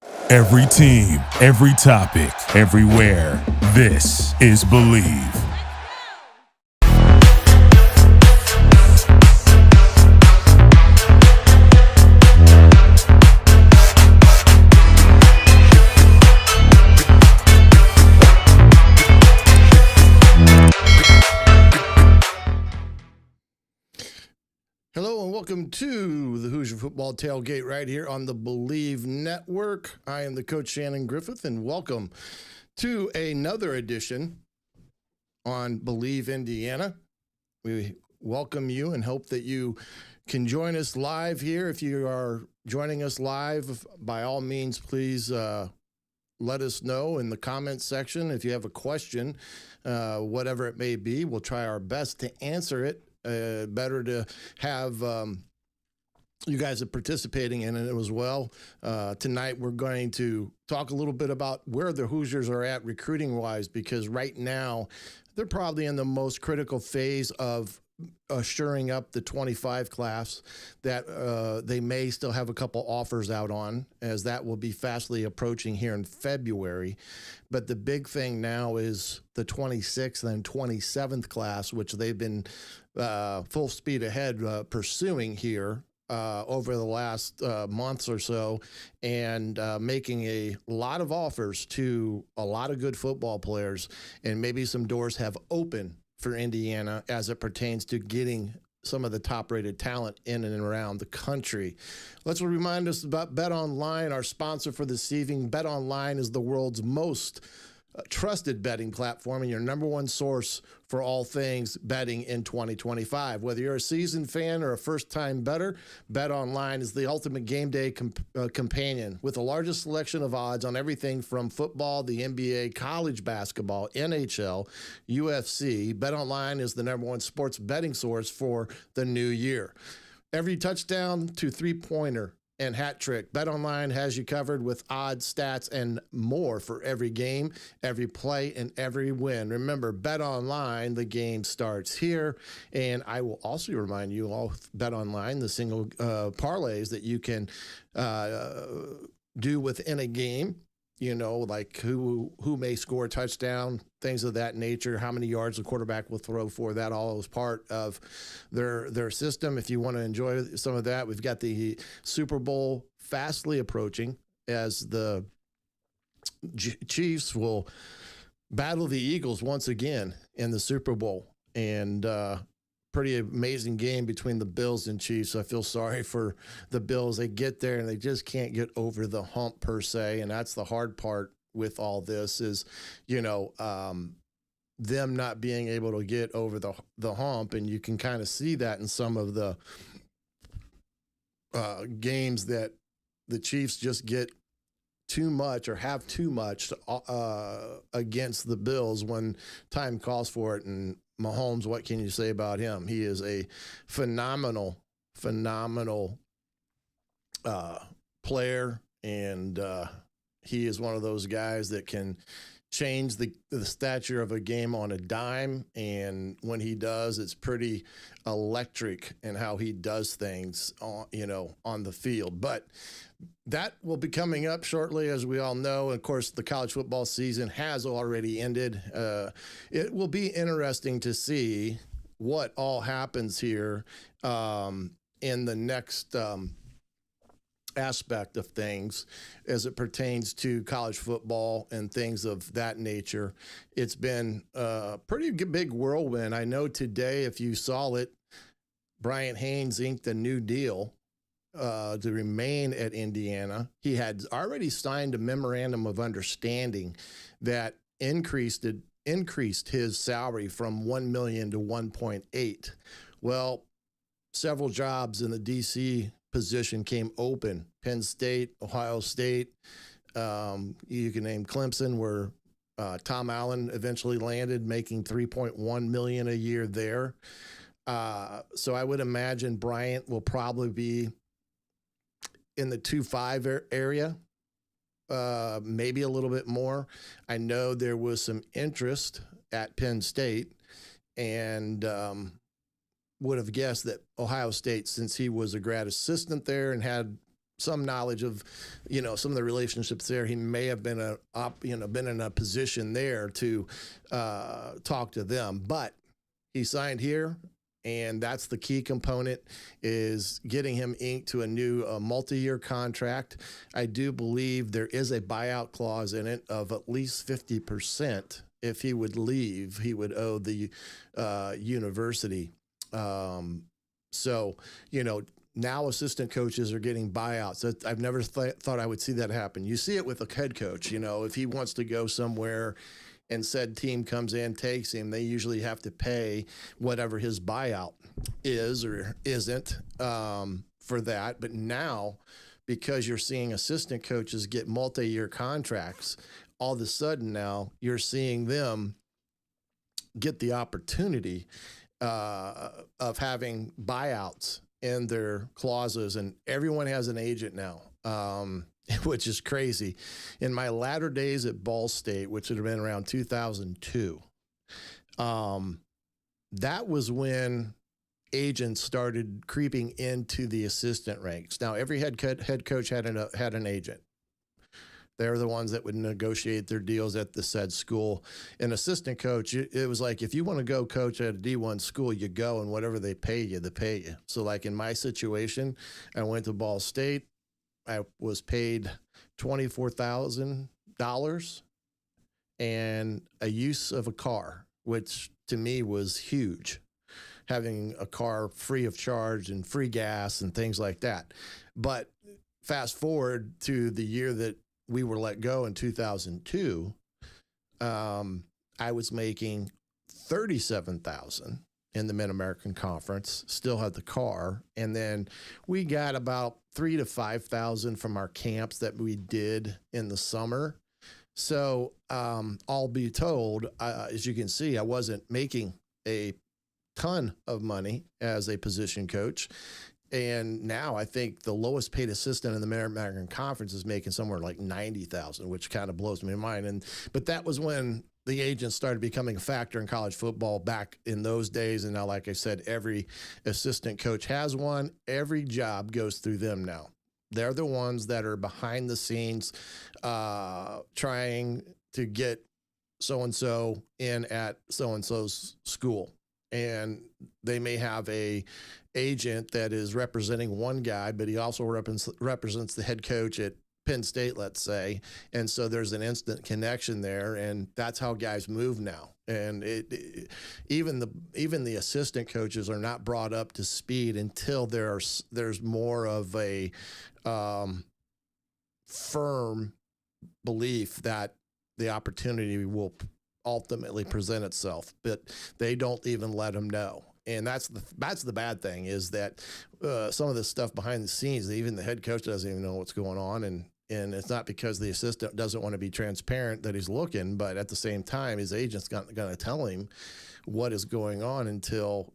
Every team, every topic, everywhere. This is Believe. Hello and welcome to the Hoosier Football Tailgate right here on the Believe Network. I am the coach Shannon Griffith, and welcome to another edition on Believe Indiana. We welcome you and hope that you can join us live here. If you are joining us live, by all means, please let us know in the comments section. If you have a question, whatever it may be, we'll try our best to answer it. Better to have you guys are participating in it as well. Tonight we're going to talk a little bit about where the Hoosiers are at recruiting-wise, because right now they're probably in the most critical phase of assuring up the 25 class that they may still have a couple offers out on, as that will be fastly approaching here in February. But the big thing now is the 26th and 27th class, which they've been full speed ahead pursuing here over the last months or so, and making a lot of offers to a lot of good football players, and maybe some doors have opened for Indiana as it pertains to getting some of the top-rated talent in and around the country. Let's remind us about BetOnline, our sponsor for this evening. BetOnline is the world's most trusted betting platform and your number one source for all things betting in 2025. Whether you're a seasoned fan or a first-time bettor, BetOnline is the ultimate game day companion with the largest selection of odds on everything from football, the NBA, college basketball, NHL, UFC. BetOnline is the number one sports betting source for the new year. Every touchdown to three-pointer and hat trick, BetOnline has you covered with odds, stats, and more for every game, every play, and every win. Remember, BetOnline, the game starts here. And I will also remind you all, BetOnline, the single parlays that you can do within a game. You know, like who may score a touchdown, things of that nature, how many yards the quarterback will throw for. That all is part of their system. If you want to enjoy some of that, we've got the Super Bowl fastly approaching, as the Chiefs will battle the Eagles once again in the Super Bowl. And pretty amazing game between the Bills and Chiefs. I feel sorry for the Bills. They get there and they just can't get over the hump per se, and that's the hard part with all this is, you know, them not being able to get over the hump, and you can kind of see that in some of the games that the Chiefs just get too much or have too much against the Bills when time calls for it. And Mahomes, what can you say about him? He is a phenomenal player, and he is one of those guys that can change the stature of a game on a dime, and when he does, it's pretty electric in how he does things on the field. But that will be coming up shortly, as we all know. Of course, the college football season has already ended. It will be interesting to see what all happens here in the next aspect of things as it pertains to college football and things of that nature. It's been a pretty big whirlwind. I know today, if you saw it, Bryant Haynes inked a new deal to remain at Indiana. He had already signed a memorandum of understanding that increased his salary from $1 million to $1.8 million. Well, several jobs in the DC position came open. Penn State, Ohio State, you can name Clemson, where Tom Allen eventually landed, making $3.1 million a year there. So I would imagine Bryant will probably be in the 2.5 area, maybe a little bit more. I know there was some interest at Penn State, and would have guessed that Ohio State, since he was a grad assistant there and had some knowledge of, some of the relationships there. He may have been been in a position there to talk to them, but he signed here. And that's the key component, is getting him inked to a new multi-year contract. I do believe there is a buyout clause in it of at least 50%. If he would leave, he would owe the university. So, now assistant coaches are getting buyouts. I've never thought I would see that happen. You see it with a head coach. If he wants to go somewhere and said team comes in, takes him, they usually have to pay whatever his buyout is or isn't for that. But now, because you're seeing assistant coaches get multi-year contracts, all of a sudden now you're seeing them get the opportunity of having buyouts in their clauses, and everyone has an agent now. Which is crazy. In my latter days at Ball State, which would have been around 2002, that was when agents started creeping into the assistant ranks. Now, every head coach had an agent. They're the ones that would negotiate their deals at the said school. An assistant coach, it was like, if you want to go coach at a D1 school, you go, and whatever they pay you, they pay you. So like in my situation, I went to Ball State. I was paid $24,000 and a use of a car, which to me was huge. Having a car free of charge and free gas and things like that. But fast forward to the year that we were let go in 2002, I was making $37,000 in the Mid-American Conference, still had the car. And then we got about $3,000 to $5,000 from our camps that we did in the summer. So, all be told, as you can see, I wasn't making a ton of money as a position coach. And now I think the lowest paid assistant in the Mid-American Conference is making somewhere like $90,000, which kind of blows my mind. But that was when the agents started becoming a factor in college football back in those days. And now, like I said, every assistant coach has one. Every job goes through them now. They're the ones that are behind the scenes trying to get so-and-so in at so-and-so's school. And they may have a agent that is representing one guy, but he also represents the head coach at Penn State, let's say. And so there's an instant connection there, and that's how guys move now. And even the assistant coaches are not brought up to speed until there's more of a firm belief that the opportunity will ultimately present itself, but they don't even let them know. And that's the bad thing, is that some of this stuff behind the scenes, even the head coach doesn't even know what's going on. And it's not because the assistant doesn't want to be transparent that he's looking, but at the same time, his agent's going to tell him what is going on until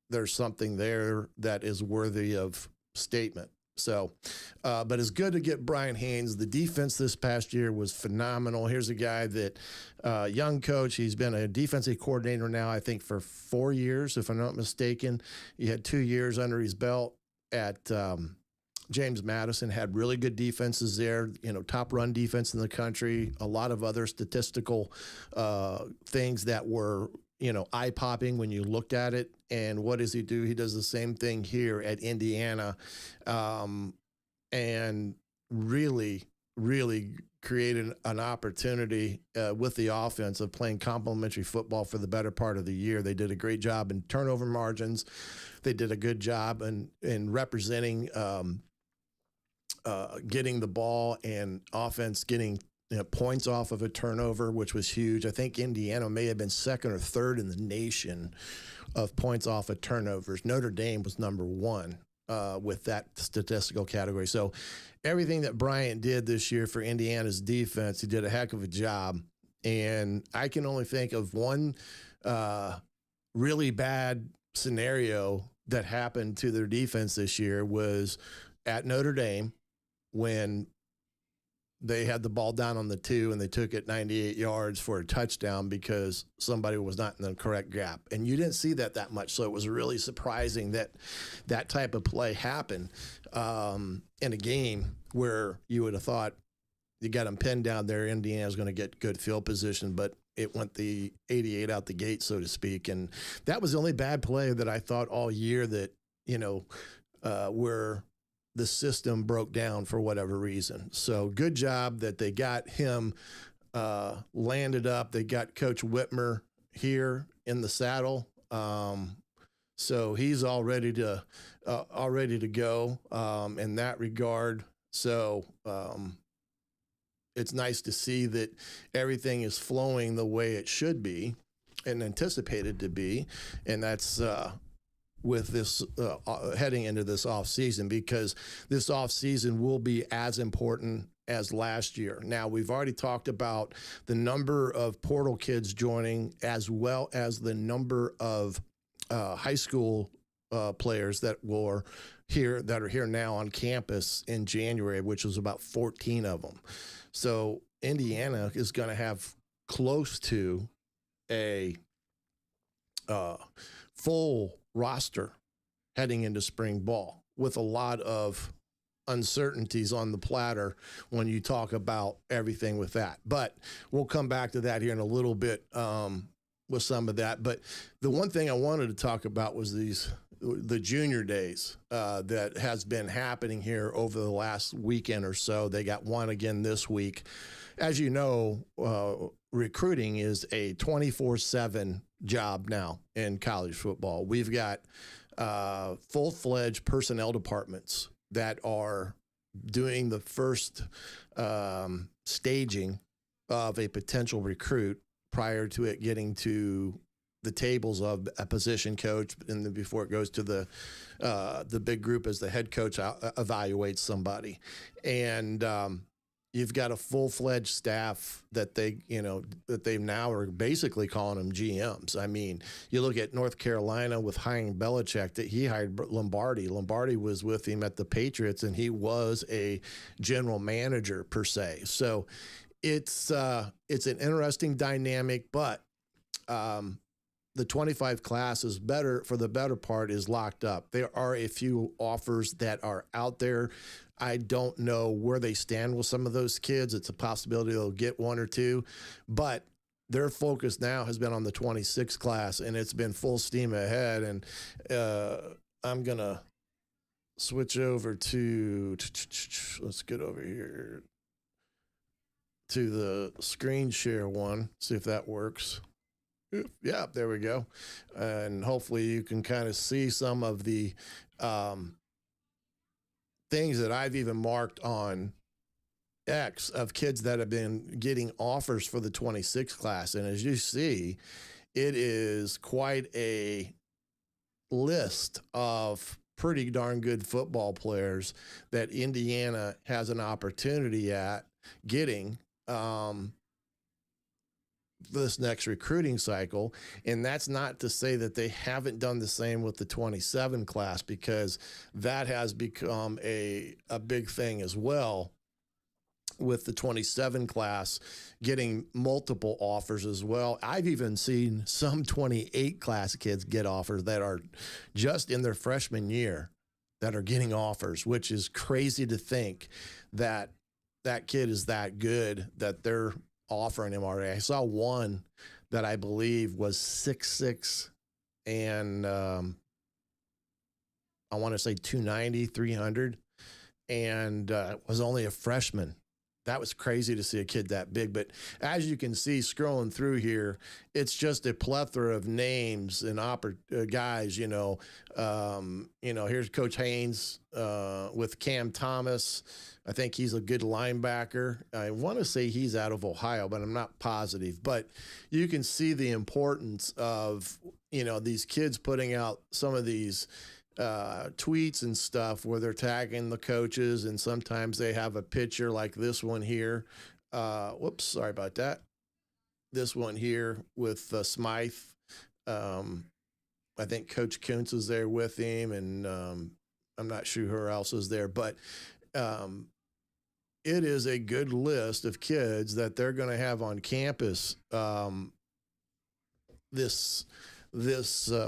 there's something there that is worthy of statement. So, but it's good to get Brian Haynes. The defense this past year was phenomenal. Here's a guy that, young coach, he's been a defensive coordinator now, I think, for 4 years, if I'm not mistaken. He had 2 years under his belt at James Madison, had really good defenses there, top run defense in the country, a lot of other statistical things that were, eye-popping when you looked at it. And what does he do? He does the same thing here at Indiana, and really, really created an opportunity with the offense of playing complementary football for the better part of the year. They did a great job in turnover margins. They did a good job in representing getting the ball and offense getting points off of a turnover, which was huge. I think Indiana may have been second or third in the nation of points off of turnovers. Notre Dame was number one with that statistical category. So everything that Bryant did this year for Indiana's defense, he did a heck of a job. And I can only think of one really bad scenario that happened to their defense this year was at Notre Dame when they had the ball down on the 2 and they took it 98 yards for a touchdown because somebody was not in the correct gap. And you didn't see that much. So it was really surprising that that type of play happened in a game where you would have thought you got them pinned down there. Indiana's going to get good field position, but it went the 88 out the gate, so to speak. And that was the only bad play that I thought all year that, where the system broke down for whatever reason. So good job that they got him landed up. They got Coach Whitmer here in the saddle. So he's all ready to go in that regard. So it's nice to see that everything is flowing the way it should be and anticipated to be. And that's with this heading into this off season, because this off season will be as important as last year. Now, we've already talked about the number of portal kids joining, as well as the number of high school players that are here now on campus in January, which was about 14 of them. So Indiana is going to have close to a full roster heading into spring ball, with a lot of uncertainties on the platter when you talk about everything with that. But we'll come back to that here in a little bit with some of that. But the one thing I wanted to talk about was the junior days that has been happening here over the last weekend or so. They got one again this week. As you know, recruiting is a 24/7 job now in college football. We've got full-fledged personnel departments that are doing the first staging of a potential recruit prior to it getting to the tables of a position coach, and then before it goes to the big group as the head coach evaluates somebody. And you've got a full-fledged staff that they now are basically calling them GMs. I mean, you look at North Carolina with hiring Belichick, that he hired Lombardi. Lombardi was with him at the Patriots, and he was a general manager per se. So it's an interesting dynamic, but the 25 class is better, for the better part, is locked up. There are a few offers that are out there. I don't know where they stand with some of those kids. It's a possibility they'll get one or two, but their focus now has been on the 26 class, and it's been full steam ahead. And I'm going to switch over to, let's get over here to the screen share one, see if that works. Yeah, there we go. And hopefully you can kind of see some of the things that I've even marked on X of kids that have been getting offers for the 26 class. And as you see, it is quite a list of pretty darn good football players that Indiana has an opportunity at getting this next recruiting cycle. And that's not to say that they haven't done the same with the 27 class, because that has become a big thing as well, with the 27 class getting multiple offers as well. I've even seen some 28 class kids get offers that are just in their freshman year that are getting offers, which is crazy to think that that kid is that good that they're offering him already. I saw one that I believe was 6'6", and I want to say 290, 300, and was only a freshman. That was crazy to see a kid that big. But as you can see, scrolling through here, it's just a plethora of names and guys. Here's Coach Haynes with Cam Thomas. I think he's a good linebacker. I want to say he's out of Ohio, but I'm not positive. But you can see the importance of these kids putting out some of these tweets and stuff where they're tagging the coaches, and sometimes they have a picture like this one here. Whoops, sorry about that. This one here with Smythe. I think Coach Kuntz is there with him, and I'm not sure who else is there, but it is a good list of kids that they're going to have on campus this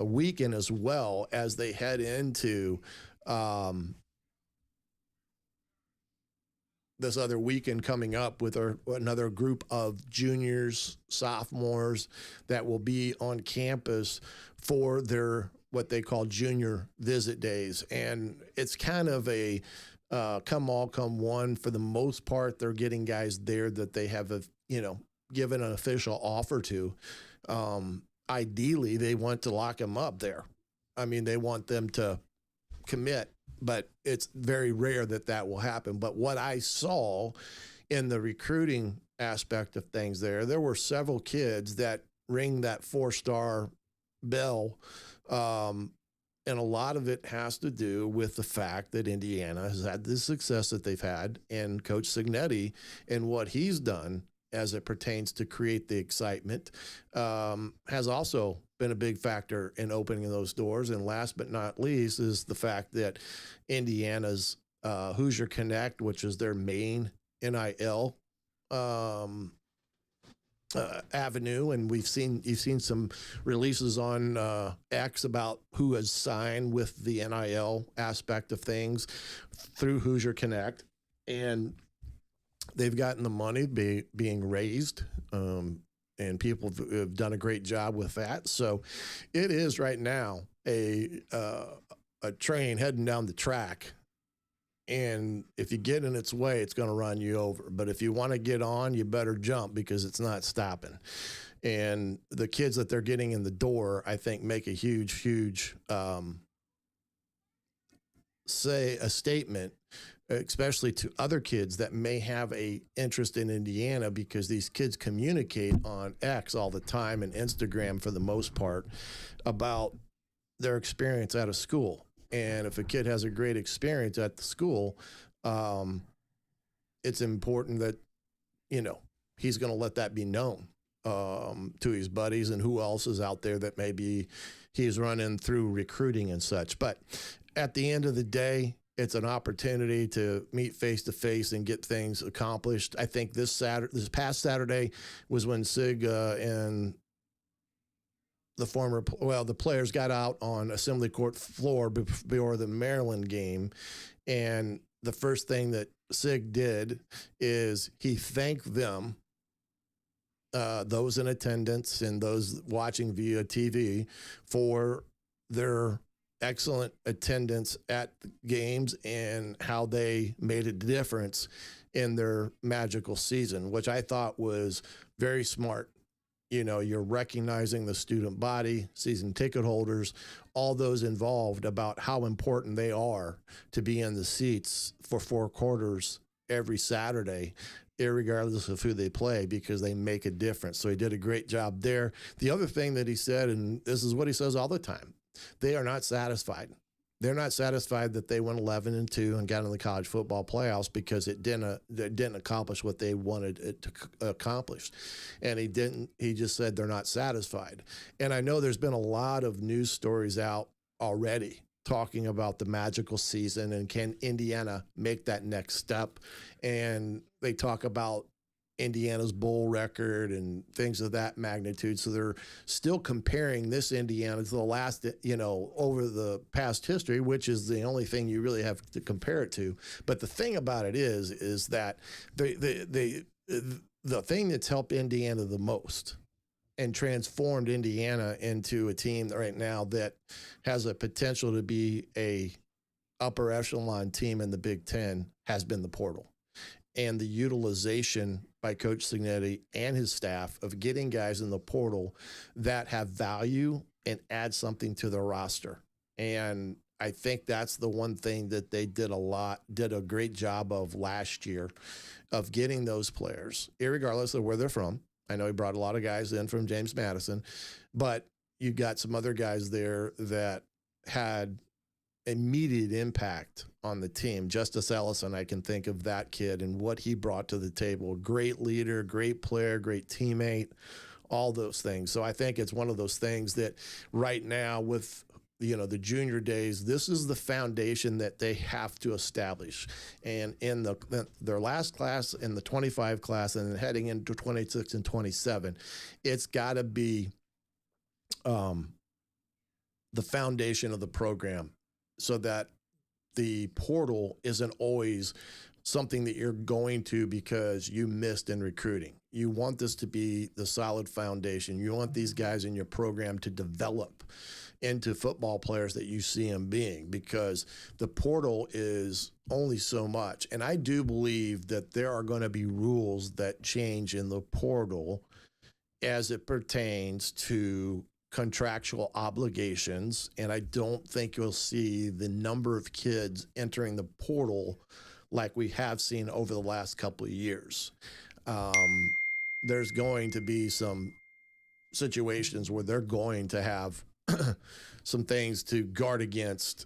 weekend, as well as they head into this other weekend coming up with another group of juniors, sophomores that will be on campus for their what they call junior visit days. And it's kind of a come all, come one. For the most part, they're getting guys there that they have, given an official offer to. Ideally, they want to lock them up there. I mean, they want them to commit, but it's very rare that will happen. But what I saw in the recruiting aspect of things there were several kids that ring that 4-star bell. And a lot of it has to do with the fact that Indiana has had the success that they've had, and Coach Signetti and what he's done as it pertains to create the excitement has also been a big factor in opening those doors. And last but not least is the fact that Indiana's Hoosier Connect, which is their main NIL avenue, and you've seen some releases on X about who has signed with the NIL aspect of things through Hoosier Connect, and they've gotten the money being raised, and people have done a great job with that. So it is right now a train heading down the track. And if you get in its way, it's going to run you over. But if you want to get on, you better jump, because it's not stopping. And the kids that they're getting in the door, I think, make a huge statement, especially to other kids that may have a interest in Indiana, because these kids communicate on X all the time and Instagram for the most part about their experience out of school. And if a kid has a great experience at the school, it's important that, he's going to let that be known to his buddies and who else is out there that maybe he's running through recruiting and such. But at the end of the day, it's an opportunity to meet face to face and get things accomplished. I think this past Saturday was when Sig and the players got out on Assembly Court floor before the Maryland game. And the first thing that Sig did is he thanked them, those in attendance and those watching via TV, for their excellent attendance at the games and how they made a difference in their magical season, which I thought was very smart. You're recognizing the student body, season ticket holders, all those involved, about how important they are to be in the seats for 4 quarters every Saturday, irregardless of who they play, because they make a difference. So he did a great job there. The other thing that he said, and this is what he says all the time, they are not satisfied. They're not satisfied that they went 11-2 and got in the college football playoffs, because it didn't accomplish what they wanted it to accomplish. And he just said they're not satisfied. And I know there's been a lot of news stories out already talking about the magical season and can Indiana make that next step. And they talk about Indiana's bowl record and things of that magnitude. So they're still comparing this Indiana to the last, over the past history, which is the only thing you really have to compare it to. But the thing about it is that the thing that's helped Indiana the most and transformed Indiana into a team right now that has a potential to be a upper echelon team in the Big Ten has been the portal. And the utilization by Coach Signetti and his staff of getting guys in the portal that have value and add something to their roster. And I think that's the one thing that they did a great job of last year, of getting those players, irregardless of where they're from. I know he brought a lot of guys in from James Madison, but you got some other guys there that had immediate impact on the team. Justice Ellison, I can think of that kid and what he brought to the table. Great leader, great player, great teammate, all those things. So I think it's one of those things that right now, with the junior days, this is the foundation that they have to establish. And in their last class, in the 25 class, and then heading into 26 and 27, it's got to be the foundation of the program, so that the portal isn't always something that you're going to because you missed in recruiting. You want this to be the solid foundation. You want these guys in your program to develop into football players that you see them being, because the portal is only so much. And I do believe that there are going to be rules that change in the portal as it pertains to contractual obligations. And I don't think you'll see the number of kids entering the portal like we have seen over the last couple of years. There's going to be some situations where they're going to have some things to guard against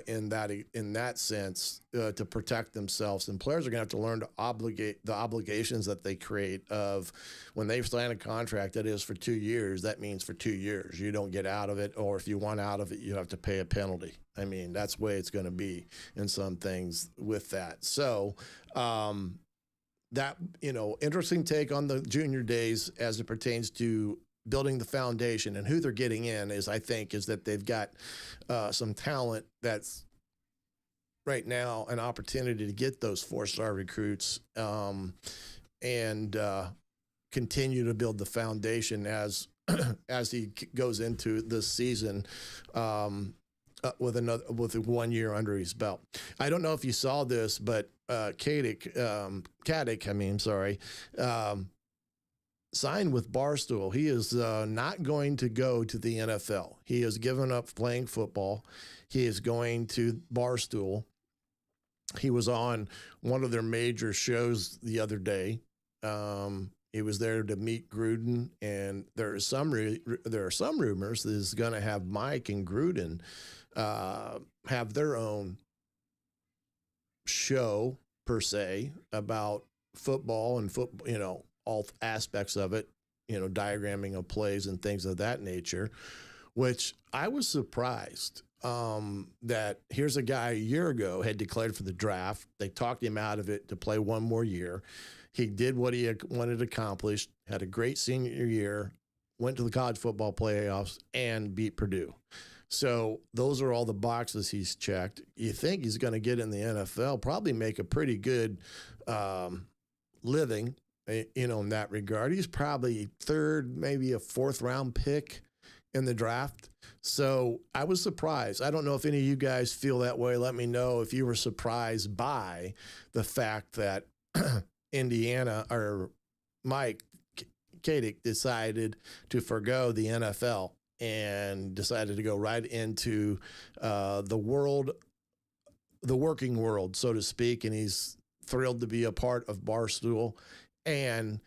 in that sense to protect themselves. And players are going to have to learn to obligate the obligations that they create of when they sign a contract that is for 2 years, that means for 2 years. You don't get out of it, or if you want out of it, you have to pay a penalty. I mean, that's the way it's going to be in some things with that. So that, interesting take on the junior days as it pertains to building the foundation. And who they're getting in is that they've got some talent that's right now an opportunity to get those 4-star recruits and continue to build the foundation as he goes into this season with 1 year under his belt. I don't know if you saw this, but Caddick, signed with Barstool. He is not going to go to the NFL. He has given up playing football. He is going to Barstool. He was on one of their major shows the other day. He was there to meet Gruden, and there are some rumors that he's going to have Mike and Gruden have their own show per se about football and football, all aspects of it, diagramming of plays and things of that nature, which I was surprised that here's a guy a year ago had declared for the draft. They talked him out of it to play one more year. He did what he wanted to accomplish, had a great senior year, went to the college football playoffs, and beat Purdue. So those are all the boxes he's checked. You think he's going to get in the NFL, probably make a pretty good living, in that regard. He's probably third, maybe a fourth round pick in the draft. So I was surprised. I don't know if any of you guys feel that way. Let me know if you were surprised by the fact that Indiana or Mike Caddick decided to forgo the NFL and decided to go right into the working world, so to speak. And he's thrilled to be a part of Barstool. And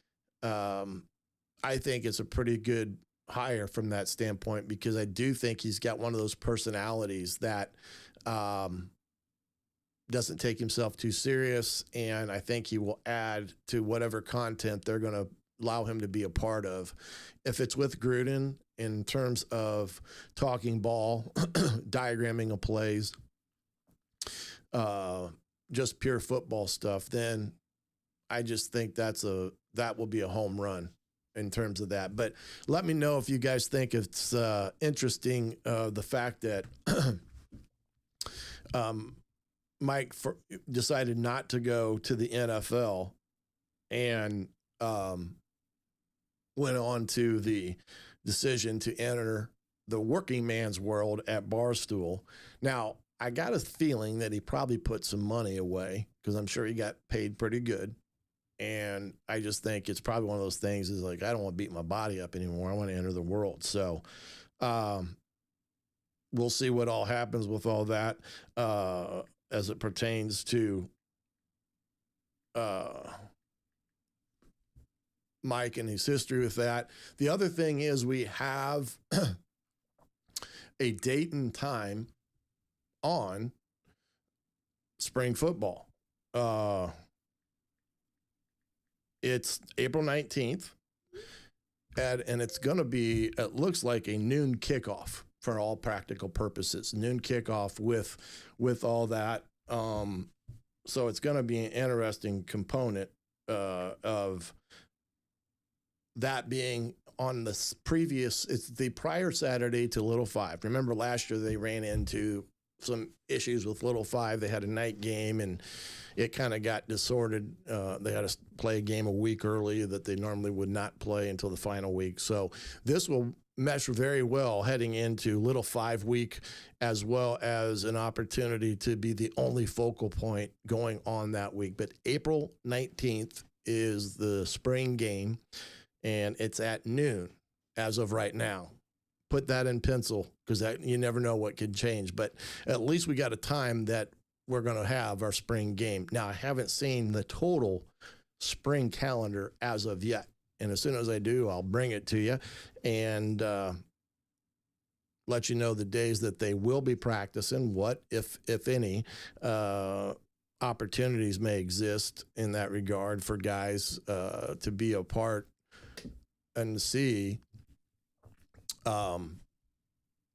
I think it's a pretty good hire from that standpoint, because I do think he's got one of those personalities that doesn't take himself too serious. And I think he will add to whatever content they're going to allow him to be a part of. If it's with Gruden in terms of talking ball, diagramming of plays, just pure football stuff, then I just think that will be a home run in terms of that. But let me know if you guys think it's interesting, the fact that Mike decided not to go to the NFL and went on to the decision to enter the working man's world at Barstool. Now, I got a feeling that he probably put some money away, because I'm sure he got paid pretty good. And I just think it's probably one of those things is like, I don't want to beat my body up anymore. I want to enter the world. So we'll see what all happens with all that as it pertains to Mike and his history with that. The other thing is we have a date and time on spring football. It's April 19th, and it's going to be, it looks like a noon kickoff for all practical purposes. Noon kickoff with all that. So it's going to be an interesting component of that being on the it's the prior Saturday to Little Five. Remember last year they ran into some issues with Little Five. They had a night game and it kind of got disordered. They had to play a game a week early that they normally would not play until the final week. So this will mesh very well heading into Little Five week, as well as an opportunity to be the only focal point going on that week. But April 19th is the spring game, and it's at noon as of right now. Put that in pencil, because you never know what could change. But at least we got a time that we're going to have our spring game. Now, I haven't seen the total spring calendar as of yet. And as soon as I do, I'll bring it to you and let you know the days that they will be practicing, what, if any, opportunities may exist in that regard for guys to be a part and see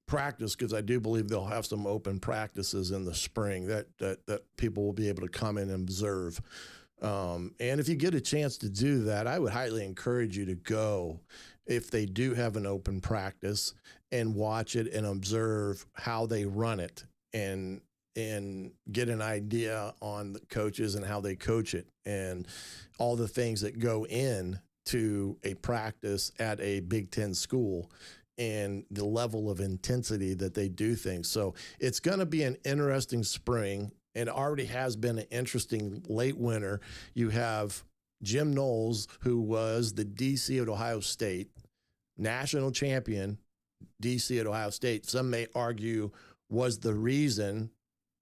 practice, because I do believe they'll have some open practices in the spring that people will be able to come in and observe. And if you get a chance to do that, I would highly encourage you to go if they do have an open practice and watch it and observe how they run it and get an idea on the coaches and how they coach it and all the things that go in to a practice at a Big Ten school and the level of intensity that they do things. So it's going to be an interesting spring, and already has been an interesting late winter. You have Jim Knowles, who was the DC at Ohio State, national champion, DC at Ohio State. Some may argue was the reason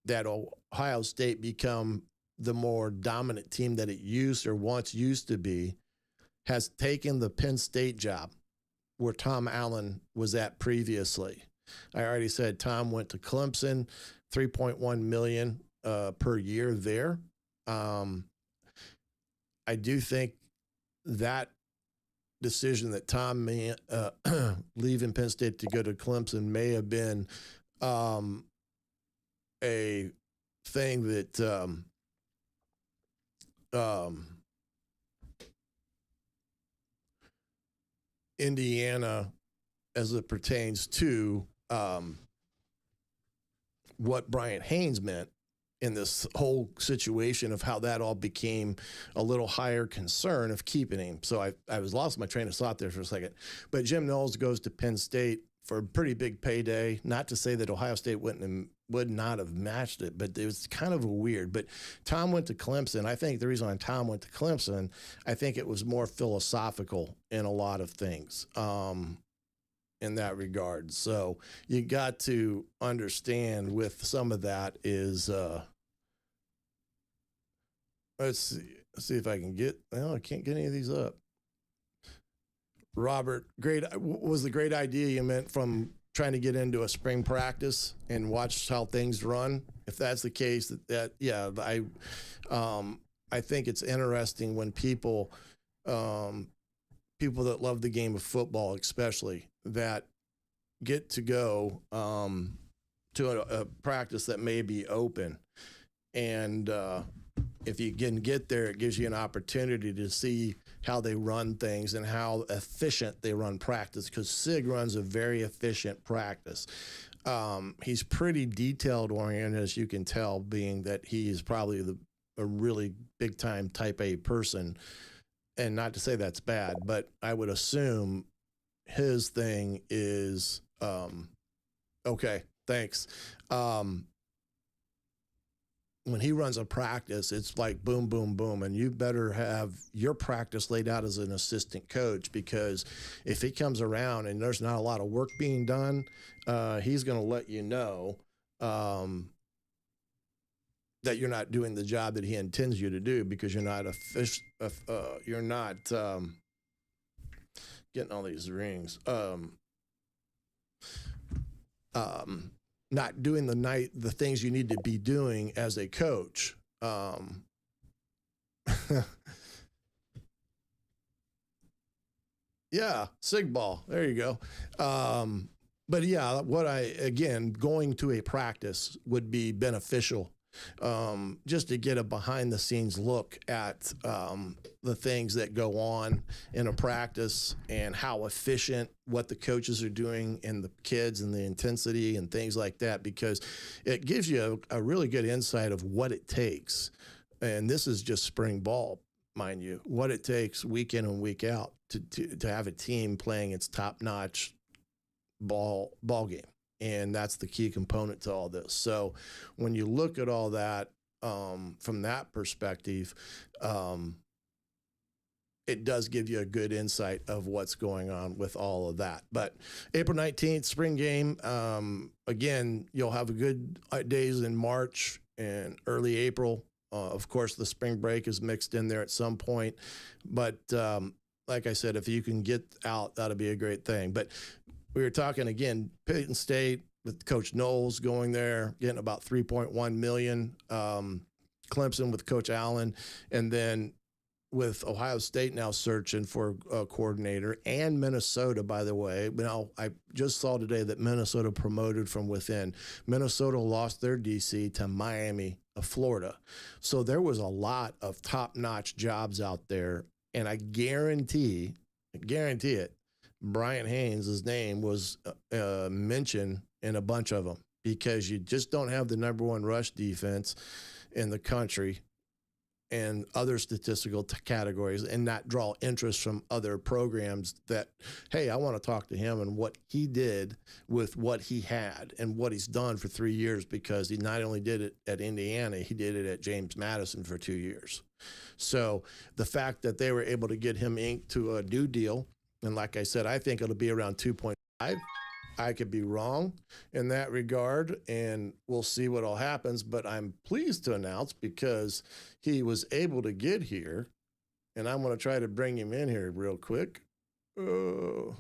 that Ohio State become the more dominant team that it used or once used to be, has taken the Penn State job where Tom Allen was at previously. I already said Tom went to Clemson, $3.1 million per year there. I do think that decision that Tom may leaving Penn State to go to Clemson may have been a thing that Indiana, as it pertains to what Bryant Haynes meant in this whole situation of how that all became a little higher concern of keeping him. So I was lost my train of thought there for a second. But Jim Knowles goes to Penn State for a pretty big payday. Not to say that Ohio State would not have matched it, but it was kind of weird. But Tom went to Clemson. I think the reason why Tom went to Clemson, I think it was more philosophical in a lot of things in that regard. So you got to understand with some of that is, let's see if I can I can't get any of these up. Robert, was the great idea you meant from trying to get into a spring practice and watch how things run? If that's the case, I think it's interesting when people that love the game of football, especially, that get to go to a practice that may be open. And if you can get there, it gives you an opportunity to see how they run things and how efficient they run practice, because Sig runs a very efficient practice. He's pretty detailed-oriented, as you can tell, being that he is probably a really big-time type A person. And not to say that's bad, but I would assume his thing is, okay, thanks. When he runs a practice, it's like boom, boom, boom. And you better have your practice laid out as an assistant coach, because if he comes around and there's not a lot of work being done, he's going to let you know that you're not doing the job that he intends you to do, because you're not getting all these rings. Not doing the things you need to be doing as a coach. Yeah, Sig Ball. There you go. But yeah, going to a practice would be beneficial, just to get a behind the scenes look at the things that go on in a practice and how efficient what the coaches are doing and the kids and the intensity and things like that, because it gives you a really good insight of what it takes. And this is just spring ball, mind you, what it takes week in and week out to have a team playing its top notch ball game. And that's the key component to all this. So when you look at all that from that perspective, it does give you a good insight of what's going on with all of that. But April 19th, spring game. Again, you'll have a good days in March and early April. Of course, the spring break is mixed in there at some point. But like I said, if you can get out, that'll be a great thing. But we were talking again, Peyton State with Coach Knowles going there, getting about $3.1 million. Clemson with Coach Allen, and then with Ohio State now searching for a coordinator, and Minnesota, by the way. Now, I just saw today that Minnesota promoted from within. Minnesota lost their DC to Miami of Florida. So there was a lot of top-notch jobs out there, and I guarantee it, Brian Haynes' name was mentioned in a bunch of them, because you just don't have the number one rush defense in the country and other statistical categories, and not draw interest from other programs that, hey, I want to talk to him and what he did with what he had and what he's done for 3 years, because he not only did it at Indiana, he did it at James Madison for 2 years. So the fact that they were able to get him inked to a new deal, and like I said, I think it'll be around 2.5. I could be wrong in that regard, and we'll see what all happens. But I'm pleased to announce, because he was able to get here, and I'm going to try to bring him in here real quick. All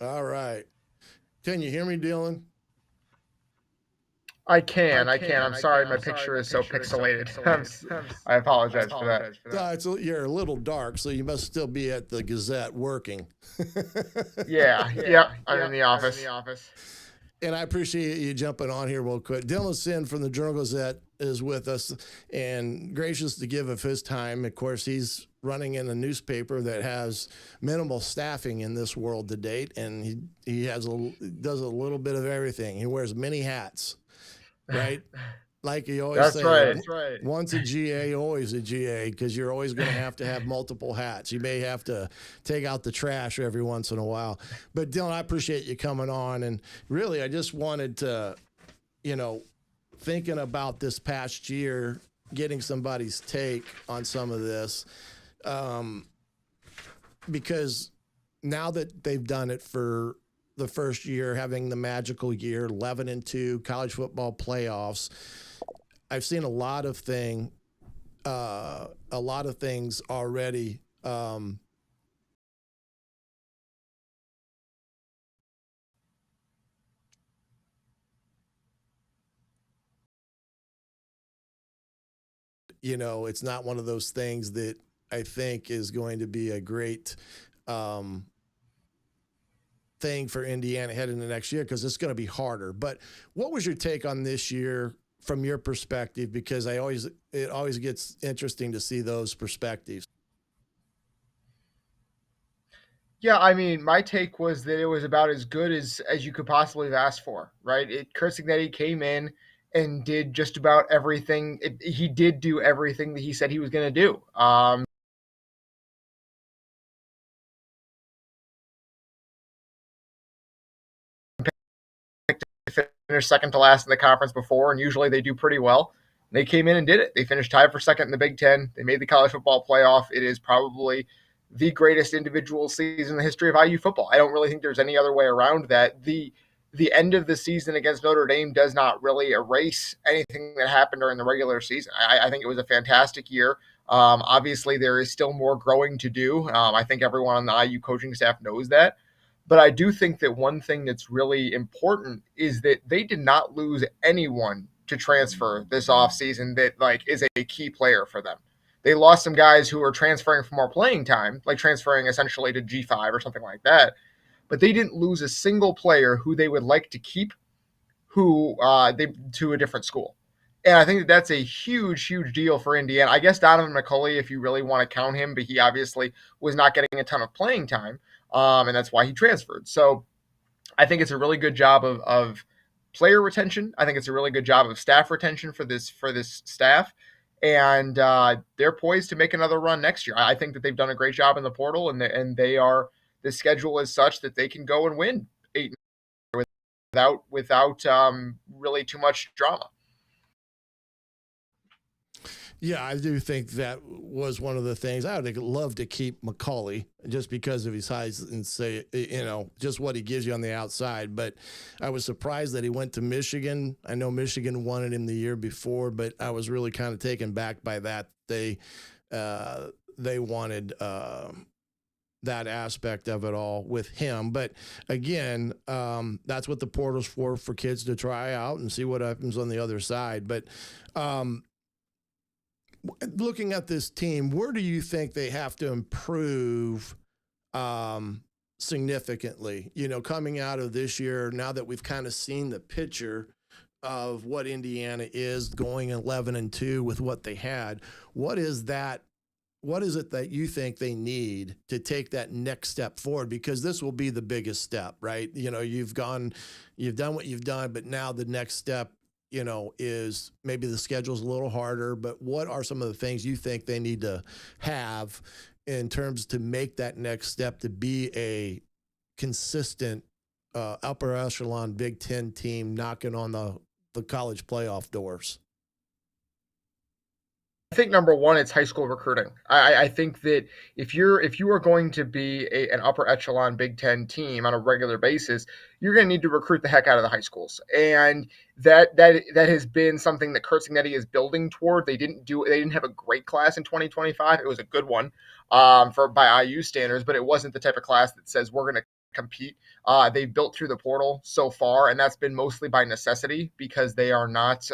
right. Can you hear me, Dylan? I can. I'm sorry, my picture is so pixelated. I apologize for that. You're a little dark, so you must still be at the Gazette working. Yeah, I'm in the office. And I appreciate you jumping on here real quick. Dylan Sinn from the Journal-Gazette is with us, and gracious to give of his time. Of course, he's running in a newspaper that has minimal staffing in this world to date, and he does a little bit of everything. He wears many hats. Right? Like you always say, that's right. Once a GA, always a GA, because you're always going to have multiple hats. You may have to take out the trash every once in a while. But Dylan, I appreciate you coming on. And really, I just wanted to, thinking about this past year, getting somebody's take on some of this, because now that they've done it for the first year, having the magical year, 11-2 college football playoffs, I've seen a lot of things already. It's not one of those things that I think is going to be a great thing for Indiana heading into next year, because it's going to be harder. But what was your take on this year from your perspective? Because it always gets interesting to see those perspectives. Yeah, I mean, my take was that it was about as good as you could possibly have asked for, right? Chris Ignetti came in and did just about everything. He did do everything that he said he was going to do. Finished second to last in the conference before, and usually they do pretty well. They came in and did it. They finished tied for second in the Big Ten. They made the college football playoff. It is probably the greatest individual season in the history of IU football. I don't really think there's any other way around that. The end of the season against Notre Dame does not really erase anything that happened during the regular season. I think it was a fantastic year. Obviously, there is still more growing to do. I think everyone on the IU coaching staff knows that. But I do think that one thing that's really important is that they did not lose anyone to transfer this offseason that is a key player for them. They lost some guys who were transferring for more playing time, like transferring essentially to G5 or something like that. But they didn't lose a single player who they would like to keep who they to a different school. And I think that that's a huge, huge deal for Indiana. I guess Donovan McCulley, if you really want to count him, but he obviously was not getting a ton of playing time, and that's why he transferred. So I think it's a really good job of player retention. I think it's a really good job of staff retention for this staff, and they're poised to make another run next year. I think that they've done a great job in the portal, and they are the schedule is such that they can go and win 8 without really too much drama. Yeah, I do think that was one of the things. I would love to keep McCulley just because of his size and say, just what he gives you on the outside. But I was surprised that he went to Michigan. I know Michigan wanted him the year before, but I was really kind of taken back by that. They wanted that aspect of it all with him. But again, that's what the portal's for kids to try out and see what happens on the other side. But looking at this team, where do you think they have to improve significantly? Coming out of this year, now that we've kind of seen the picture of what Indiana is going 11-2 with what they had, what is that? What is it that you think they need to take that next step forward? Because this will be the biggest step, right? You've done what you've done, but now the next step, is maybe the schedule's a little harder, but what are some of the things you think they need to have in terms to make that next step to be a consistent upper echelon Big Ten team knocking on the college playoff doors? I think number one, it's high school recruiting. I think that if you are going to be an upper echelon Big Ten team on a regular basis, you're going to need to recruit the heck out of the high schools, and that has been something that Curt Cignetti is building toward. They didn't have a great class in 2025. It was a good one by IU standards, but it wasn't the type of class that says we're going to compete. They built through the portal so far, and that's been mostly by necessity because they are not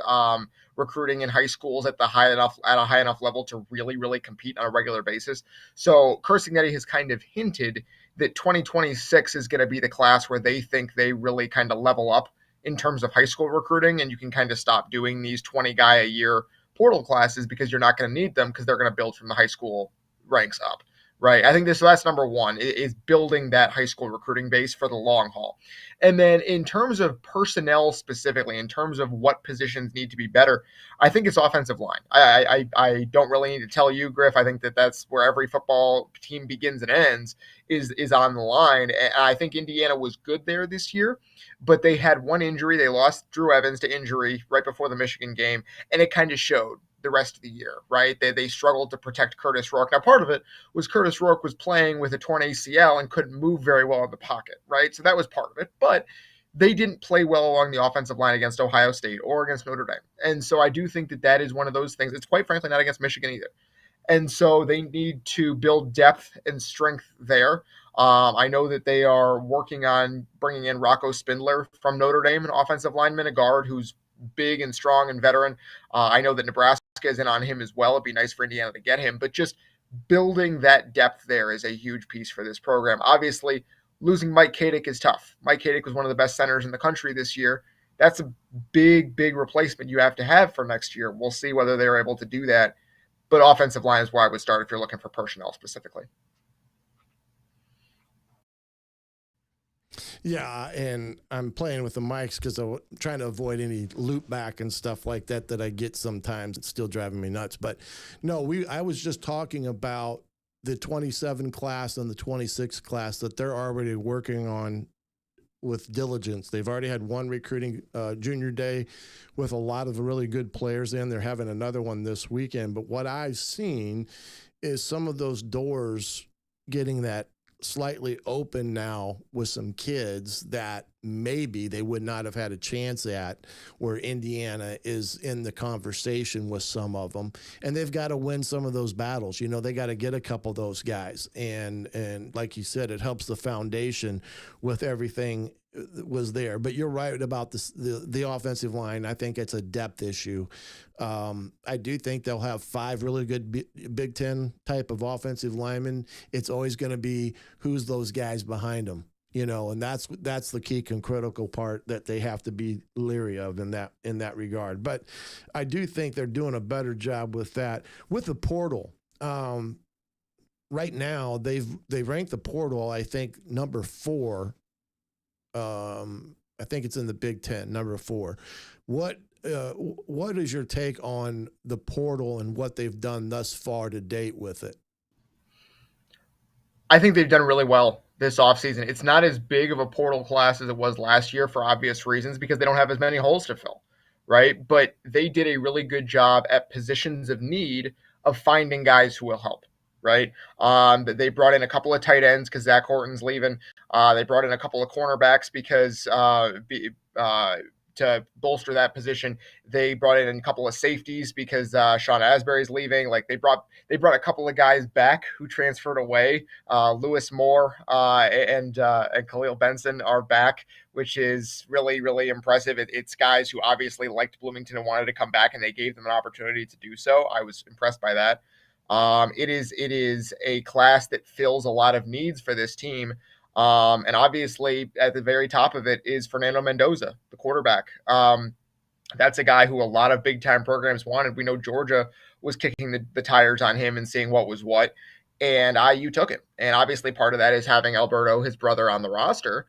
recruiting in high schools at a high enough level to really, really compete on a regular basis. So Curt Cignetti has kind of hinted that 2026 is going to be the class where they think they really kind of level up in terms of high school recruiting, and you can kind of stop doing these 20 guy a year portal classes because you're not going to need them because they're going to build from the high school ranks up. Right. I think that's number one is building that high school recruiting base for the long haul. And then in terms of personnel specifically, in terms of what positions need to be better, I think it's offensive line. I don't really need to tell you, Griff. I think that's where every football team begins and ends is on the line. And I think Indiana was good there this year, but they had one injury. They lost Drew Evans to injury right before the Michigan game, and it kind of showed the rest of the year, right? They struggled to protect Curtis Rourke. Now, part of it was Curtis Rourke was playing with a torn ACL and couldn't move very well in the pocket, right? So that was part of it. But they didn't play well along the offensive line against Ohio State or against Notre Dame. And so I do think that is one of those things. It's quite frankly not against Michigan either. And so they need to build depth and strength there. I know that they are working on bringing in Rocco Spindler from Notre Dame, an offensive lineman, a guard who's big and strong and veteran. I know that Nebraska is in on him as well. It'd be nice for Indiana to get him, but just building that depth there is a huge piece for this program. Obviously, losing Mike Kadick is tough. Mike Kadick was one of the best centers in the country this year. That's a big, big replacement you have to have for next year. We'll see whether they're able to do that. But offensive line is where I would start if you're looking for personnel specifically. Yeah, and I'm playing with the mics because I'm trying to avoid any loop back and stuff like that I get sometimes. It's still driving me nuts. But no, I was just talking about the 27 class and the 26 class that they're already working on with diligence. They've already had one recruiting junior day with a lot of really good players in. They're having another one this weekend. But what I've seen is some of those doors getting that slightly open now with some kids that maybe they would not have had a chance at, where Indiana is in the conversation with some of them. And they've got to win some of those battles. They got to get a couple of those guys. And like you said, it helps the foundation with everything was there. But you're right about the offensive line. I think it's a depth issue. I do think they'll have 5 really good Big Ten type of offensive linemen. It's always going to be who's those guys behind them, and that's the key and critical part that they have to be leery of in that regard. But I do think they're doing a better job with that. With the portal, right now they've ranked the portal, I think, number 4. I think it's in the Big Ten, number 4. What is your take on the portal and what they've done thus far to date with it? I think they've done really well this offseason. It's not as big of a portal class as it was last year for obvious reasons, because they don't have as many holes to fill, right? But they did a really good job at positions of need of finding guys who will help, right? They brought in a couple of tight ends because Zach Horton's leaving. They brought in a couple of cornerbacks because to bolster that position. They brought in a couple of safeties because Sean Asbury's leaving. Like they brought a couple of guys back who transferred away. Lewis Moore and Khalil Benson are back, which is really, really impressive. It's guys who obviously liked Bloomington and wanted to come back, and they gave them an opportunity to do so. I was impressed by that. It is a class that fills a lot of needs for this team. And obviously at the very top of it is Fernando Mendoza, the quarterback. That's a guy who a lot of big time programs wanted. We know Georgia was kicking the tires on him and seeing what was what, and IU took him. And obviously part of that is having Alberto, his brother, on the roster,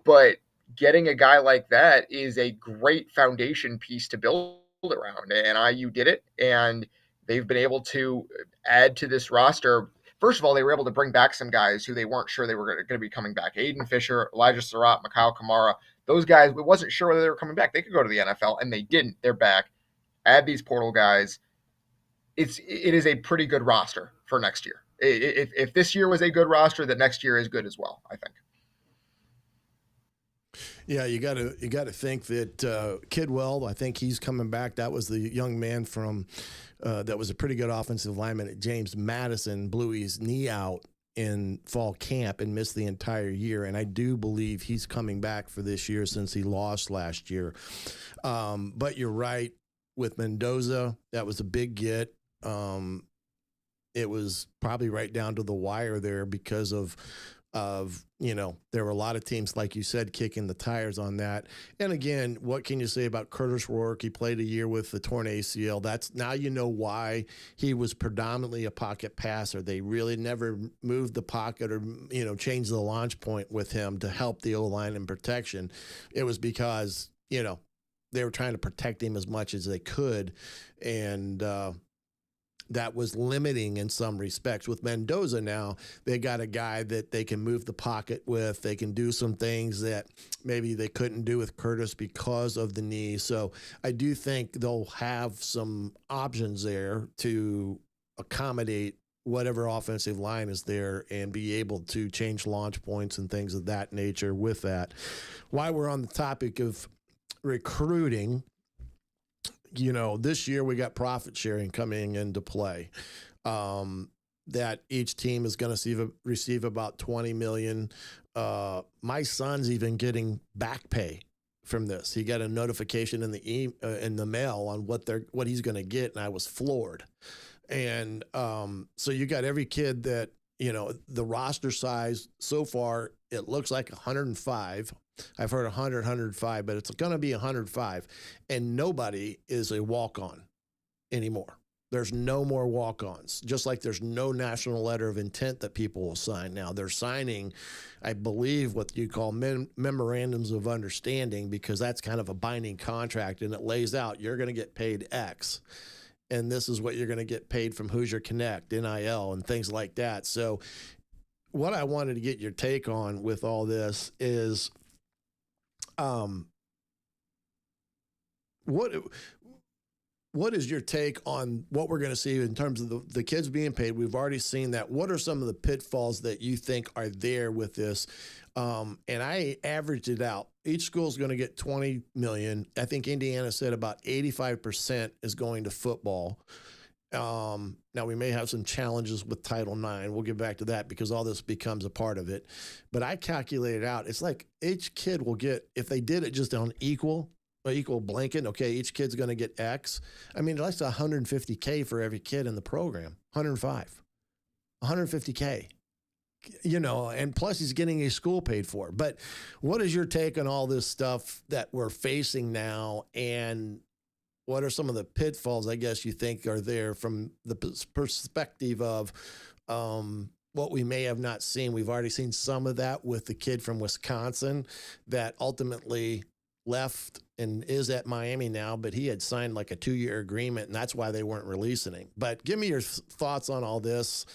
but getting a guy like that is a great foundation piece to build around. And IU did it, and they've been able to add to this roster. First of all, they were able to bring back some guys who they weren't sure they were going to be coming back. Aiden Fisher, Elijah Surratt, Mikhail Kamara. Those guys, we wasn't sure whether they were coming back. They could go to the NFL, and they didn't. They're back. Add these portal guys. It is a pretty good roster for next year. If this year was a good roster, the next year is good as well, I think. Yeah, you got to think that Kidwell, I think he's coming back. That was the young man from that was a pretty good offensive lineman at James Madison, blew his knee out in fall camp and missed the entire year. And I do believe he's coming back for this year since he lost last year. But you're right with Mendoza. That was a big get. It was probably right down to the wire there because of there were a lot of teams, like you said, kicking the tires on that. And again, what can you say about Curtis Rourke? He played a year with the torn ACL. That's now you know why he was predominantly a pocket passer. They really never moved the pocket or changed the launch point with him to help the O-line in protection. It was because they were trying to protect him as much as they could, and that was limiting in some respects. With Mendoza now, they got a guy that they can move the pocket with. They can do some things that maybe they couldn't do with Curtis because of the knee. So I do think they'll have some options there to accommodate whatever offensive line is there and be able to change launch points and things of that nature with that. While we're on the topic of recruiting, this year we got profit sharing coming into play. That each team is going to receive about $20 million. My son's even getting back pay from this. He got a notification in the mail on what he's going to get, and I was floored. And so you got every kid that the roster size so far, it looks like 105. I've heard 100, 105, but it's going to be 105. And nobody is a walk-on anymore. There's no more walk-ons, just like there's no national letter of intent that people will sign now. They're signing, I believe, what you call memorandums of understanding, because that's kind of a binding contract, and it lays out you're going to get paid X, and this is what you're going to get paid from Hoosier Connect, NIL, and things like that. So what I wanted to get your take on with all this is what is your take on what we're going to see in terms of the kids being paid? We've already seen that. What are some of the pitfalls that you think are there with this? And I averaged it out. Each school is going to get $20 million. I think Indiana said about 85% is going to football. Now we may have some challenges with Title IX. We'll get back to that because all this becomes a part of it. But I calculated out. It's like each kid will get, if they did it just on equal blanket, okay, each kid's going to get X. I mean, that's $150K for every kid in the program. 150K. And plus he's getting a school paid for. But what is your take on all this stuff that we're facing now, and what are some of the pitfalls, I guess, you think are there from the perspective of what we may have not seen? We've already seen some of that with the kid from Wisconsin that ultimately left and is at Miami now, but he had signed like a 2-year agreement, and that's why they weren't releasing him. But give me your thoughts on all this,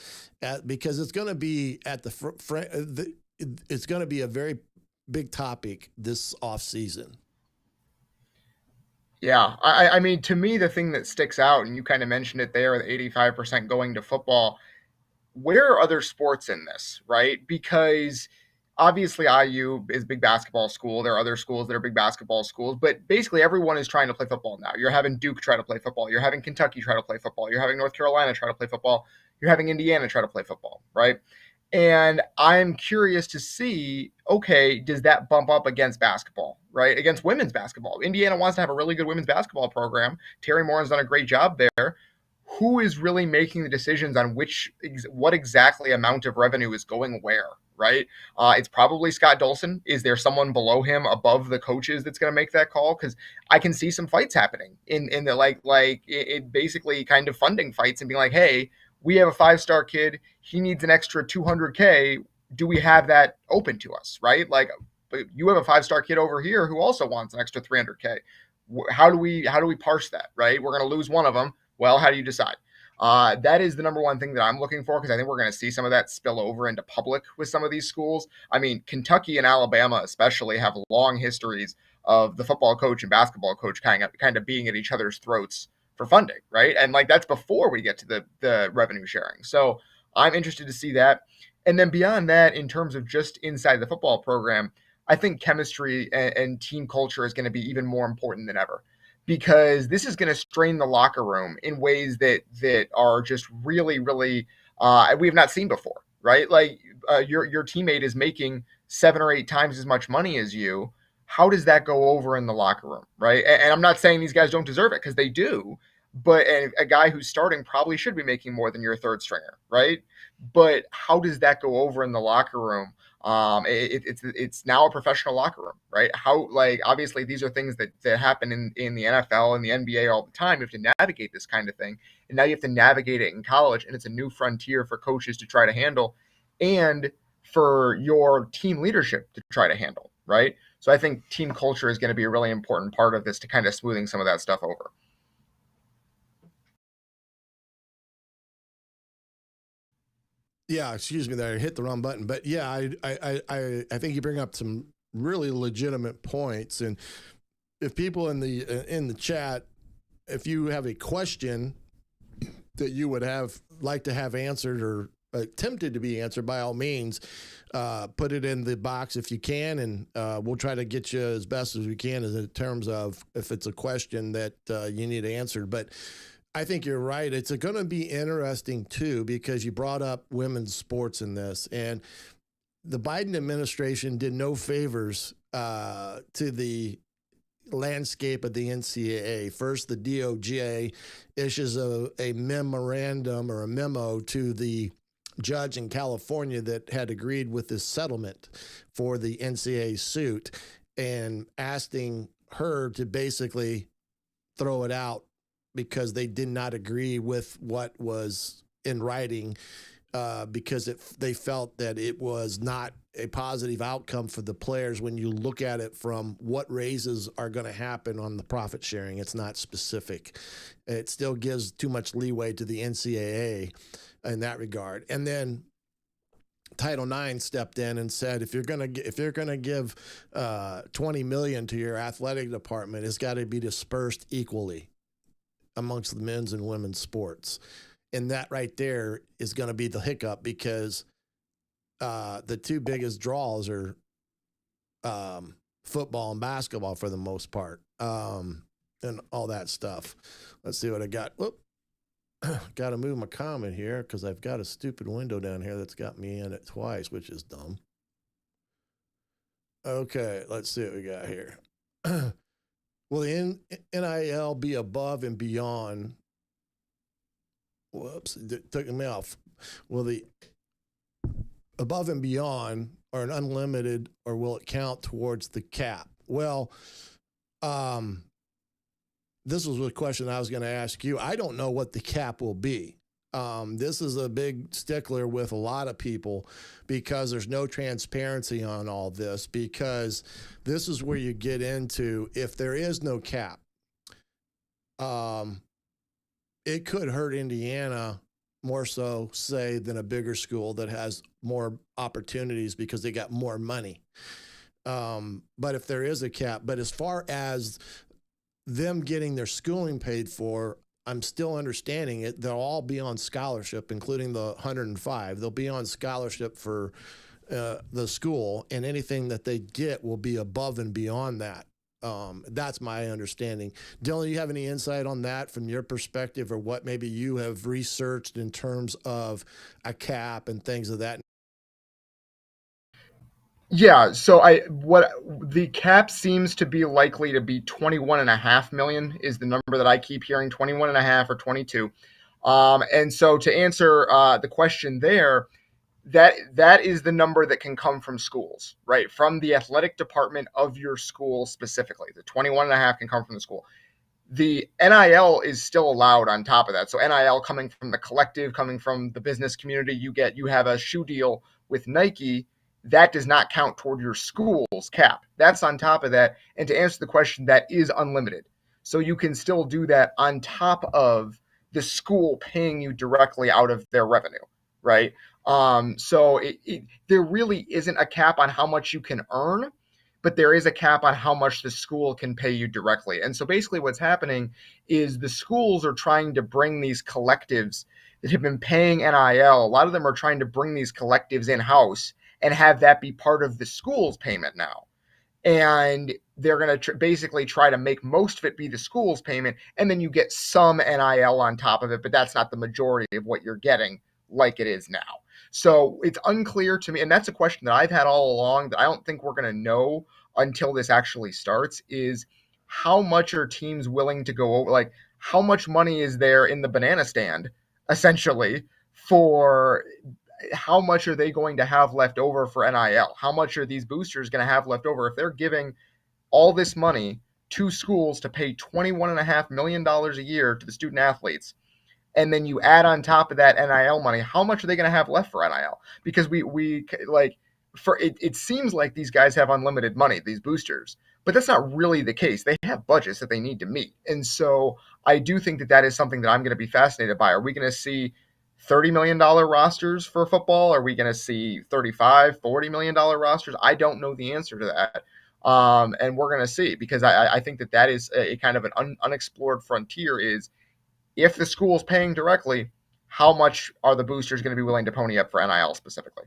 because it's going to be at it's going to be a very big topic this offseason. Yeah, I mean, to me, the thing that sticks out, and you kind of mentioned it there, the 85% going to football. Where are other sports in this, right? Because obviously IU is a big basketball school. There are other schools that are big basketball schools, but basically everyone is trying to play football now. You're having Duke try to play football. You're having Kentucky try to play football. You're having North Carolina try to play football. You're having Indiana try to play football, right? And I'm curious to see, okay, does that bump up against basketball, right? Against women's basketball. Indiana wants to have a really good women's basketball program. Terry Moran's done a great job there. Who is really making the decisions on what exactly amount of revenue is going where, right? It's probably Scott Dolson. Is there someone below him above the coaches that's going to make that call? Because I can see some fights happening in the it basically kind of funding fights and being like, hey, we have a 5-star kid. He needs an extra $200K. Do we have that open to us, right? Like, but you have a 5-star kid over here who also wants an extra $300K. How do we parse that, right? We're going to lose one of them. Well, how do you decide? That is the number one thing that I'm looking for, because I think we're going to see some of that spill over into public with some of these schools. I mean, Kentucky and Alabama especially have long histories of the football coach and basketball coach kind of being at each other's throats for funding, right? And like that's before we get to the revenue sharing. So I'm interested to see that. And then beyond that, in terms of just inside the football program, I think chemistry and team culture is going to be even more important than ever, because this is going to strain the locker room in ways that are just really, really we have not seen before, right? Like your teammate is making 7 or 8 times as much money as you. How does that go over in the locker room, right? And I'm not saying these guys don't deserve it, because they do, but a guy who's starting probably should be making more than your third stringer, right? But how does that go over in the locker room? It's now a professional locker room, right? How, like, obviously these are things that happen in the NFL and the NBA all the time. You have to navigate this kind of thing, and now you have to navigate it in college, and it's a new frontier for coaches to try to handle, and for your team leadership to try to handle, right? So I think team culture is going to be a really important part of this, to kind of smoothing some of that stuff over. Yeah, excuse me there. I hit the wrong button. But yeah, I think you bring up some really legitimate points. And if people in the chat, if you have a question that you would like to have answered or attempted to be answered, by all means, put it in the box if you can, and we'll try to get you as best as we can in terms of if it's a question that you need answered. But I think you're right. It's going to be interesting, too, because you brought up women's sports in this. And the Biden administration did no favors to the landscape of the NCAA. First, the DOJ issues a memorandum or a memo to the judge in California that had agreed with this settlement for the NCAA suit, and asking her to basically throw it out because they did not agree with what was in writing, because they felt that it was not a positive outcome for the players when you look at it from what raises are going to happen on the profit sharing. It's not specific. It still gives too much leeway to the NCAA in that regard. And then Title IX stepped in and said, if you're gonna give $20 million to your athletic department, it's got to be dispersed equally. amongst the men's and women's sports. And that right there is going to be the hiccup because the two biggest draws are football and basketball for the most part, and all that stuff. Let's see what I got. Whoop. Got to move my comment here because I've got a stupid window down here that's got me in it twice, which is dumb. Okay, let's see what we got here. Will the NIL be above and beyond? Whoops, it took me off. Will the above and beyond or an unlimited, or will it count towards the cap? Well, this was a question I was going to ask you. I don't know what the cap will be. This is a big stickler with a lot of people because there's no transparency on all this, because this is where you get into, if there is no cap, it could hurt Indiana more so, say, than a bigger school that has more opportunities because they got more money. But if there is a cap, but as far as them getting their schooling paid for, I'm still understanding it. They'll all be on scholarship, including the 105. They'll be on scholarship for the school, and anything that they get will be above and beyond that. That's my understanding. Dylan, you have any insight on that from your perspective, or what maybe you have researched in terms of a cap and things of that? Yeah, so what the cap seems to be likely to be 21.5 million is the number that I keep hearing, 21.5 or 22. And so to answer the question there, that is the number that can come from schools, right? From the athletic department of your school specifically. The 21.5 can come from the school. The NIL is still allowed on top of that. So NIL coming from the collective, coming from the business community, you have a shoe deal with Nike. That does not count toward your school's cap. That's on top of that. And to answer the question, that is unlimited. So you can still do that on top of the school paying you directly out of their revenue, right? So there really isn't a cap on how much you can earn, but there is a cap on how much the school can pay you directly. And so basically what's happening is the schools are trying to bring these collectives that have been paying NIL. A lot of them are trying to bring these collectives in-house and have that be part of the school's payment now. And they're going to basically try to make most of it be the school's payment, and then you get some NIL on top of it, but that's not the majority of what you're getting like it is now. So it's unclear to me, and that's a question that I've had all along that I don't think we're going to know until this actually starts, is how much are teams willing to go over? Like, how much money is there in the banana stand, essentially, for how much are they going to have left over for NIL? How much are these boosters going to have left over if they're giving all this money to schools to pay $21.5 million a year to the student athletes? And then you add on top of that NIL money, how much are they going to have left for NIL? Because it seems like these guys have unlimited money, these boosters, but that's not really the case. They have budgets that they need to meet. And so I do think that is something that I'm going to be fascinated by. Are we going to see $30 million rosters for football? Are we going to see $35, $40 million rosters? I don't know the answer to that. And we're going to see, because I think that is a kind of an unexplored frontier, is if the school's paying directly, how much are the boosters going to be willing to pony up for NIL specifically?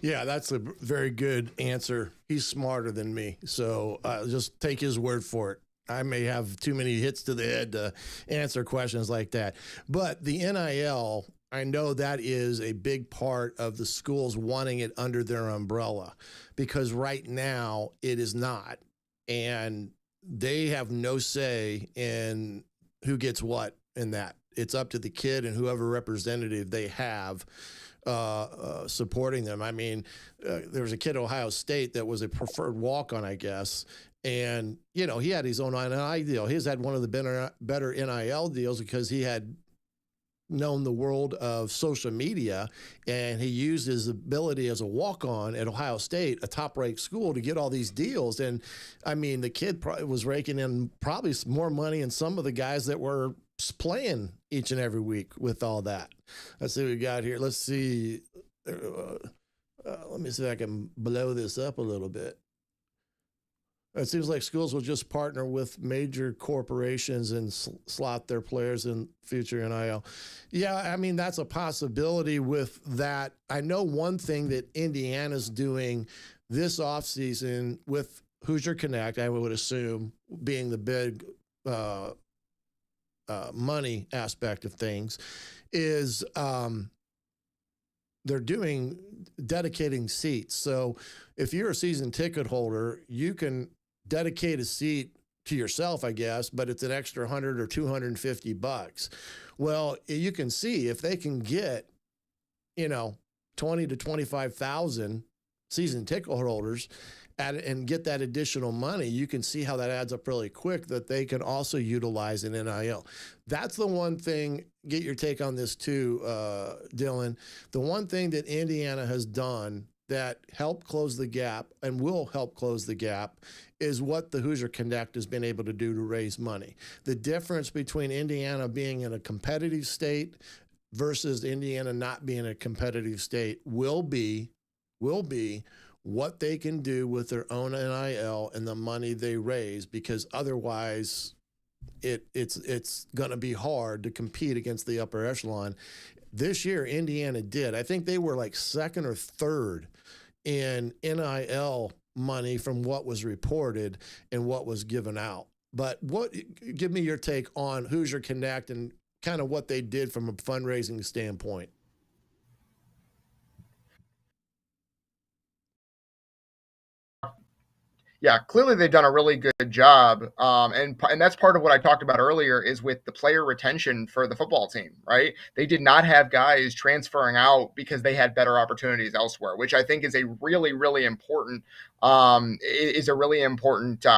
Yeah, that's a very good answer. He's smarter than me, so just take his word for it. I may have too many hits to the head to answer questions like that. But the NIL, I know that is a big part of the schools wanting it under their umbrella, because right now it is not. And they have no say in who gets what in that. It's up to the kid and whoever representative they have supporting them. I mean, there was a kid at Ohio State that was a preferred walk-on, I guess. And, he had his own NIL deal. He's had one of the better NIL deals because he had known the world of social media, and he used his ability as a walk-on at Ohio State, a top-ranked school, to get all these deals. And, I mean, the kid was raking in probably more money than some of the guys that were playing each and every week with all that. Let's see what we got here. Let's see. Let me see if I can blow this up a little bit. It seems like schools will just partner with major corporations and slot their players in future NIL. Yeah, I mean, that's a possibility with that. I know one thing that Indiana's doing this offseason with Hoosier Connect, I would assume, being the big money aspect of things, is they're doing dedicating seats. So if you're a season ticket holder, you can dedicate a seat to yourself, I guess, but it's an extra $100 or $250. Well, you can see if they can get, 20 to 25,000 season ticket holders and get that additional money, you can see how that adds up really quick that they can also utilize an NIL. That's the one thing, get your take on this too, Dylan. The one thing that Indiana has done that helped close the gap and will help close the gap is what the Hoosier Connect has been able to do to raise money. The difference between Indiana being in a competitive state versus Indiana not being a competitive state will be what they can do with their own NIL and the money they raise, because otherwise it's going to be hard to compete against the upper echelon. This year, Indiana did. I think they were like second or third in NIL money from what was reported and what was given out. But give me your take on Hoosier Connect and kind of what they did from a fundraising standpoint. Yeah, clearly they've done a really good job, and that's part of what I talked about earlier is with the player retention for the football team. Right, they did not have guys transferring out because they had better opportunities elsewhere, which I think is a really, really important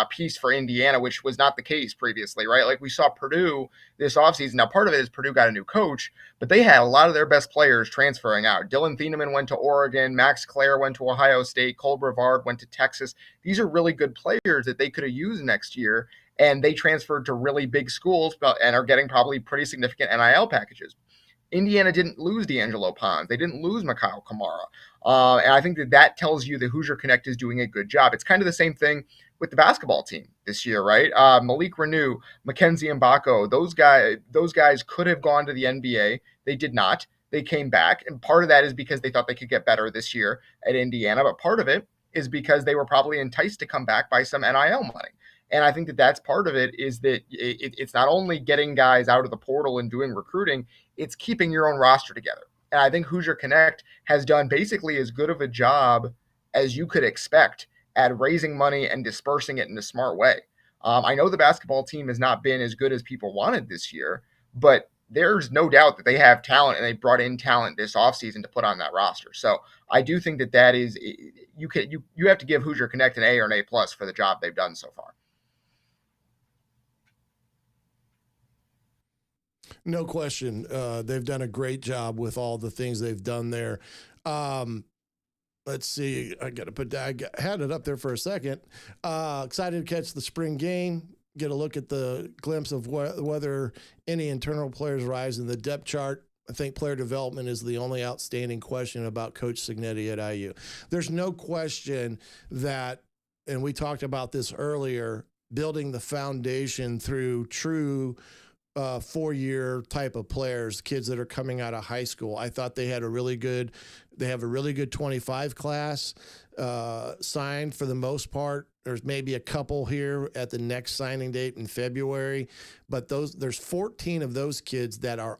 piece for Indiana, which was not the case previously. Right, like we saw Purdue this offseason. Now, part of it is Purdue got a new coach, but they had a lot of their best players transferring out. Dylan Thieneman went to Oregon, Max Clare went to Ohio State, Cole Brevard went to Texas. These are really good players that they could have used next year, and they transferred to really big schools and are getting probably pretty significant NIL packages. Indiana didn't lose D'Angelo Pons. They didn't lose Mikhail Kamara. And I think that tells you that Hoosier Connect is doing a good job. It's kind of the same thing with the basketball team this year, right? Malik Renew, Mackenzie Mbako, those guys could have gone to the NBA. They did not. They came back, and part of that is because they thought they could get better this year at Indiana, but part of it is because they were probably enticed to come back by some NIL money. And I think that's part of it, is that it's not only getting guys out of the portal and doing recruiting, it's keeping your own roster together. And I think Hoosier Connect has done basically as good of a job as you could expect at raising money and dispersing it in a smart way. I know the basketball team has not been as good as people wanted this year, but there's no doubt that they have talent, and they brought in talent this offseason to put on that roster. So I do think that is you have to give Hoosier Connect an A or an A+ for the job they've done so far. No question. They've done a great job with all the things they've done there. Let's see. I had it up there for a second. Excited to catch the spring game. Get a look at the glimpse of whether any internal players rise in the depth chart. I think player development is the only outstanding question about Coach Cignetti at IU. There's no question that, and we talked about this earlier, building the foundation through true 4-year type of players, kids that are coming out of high school. I thought they have a really good 25 class signed for the most part. There's maybe a couple here at the next signing date in February, but there's 14 of those kids that are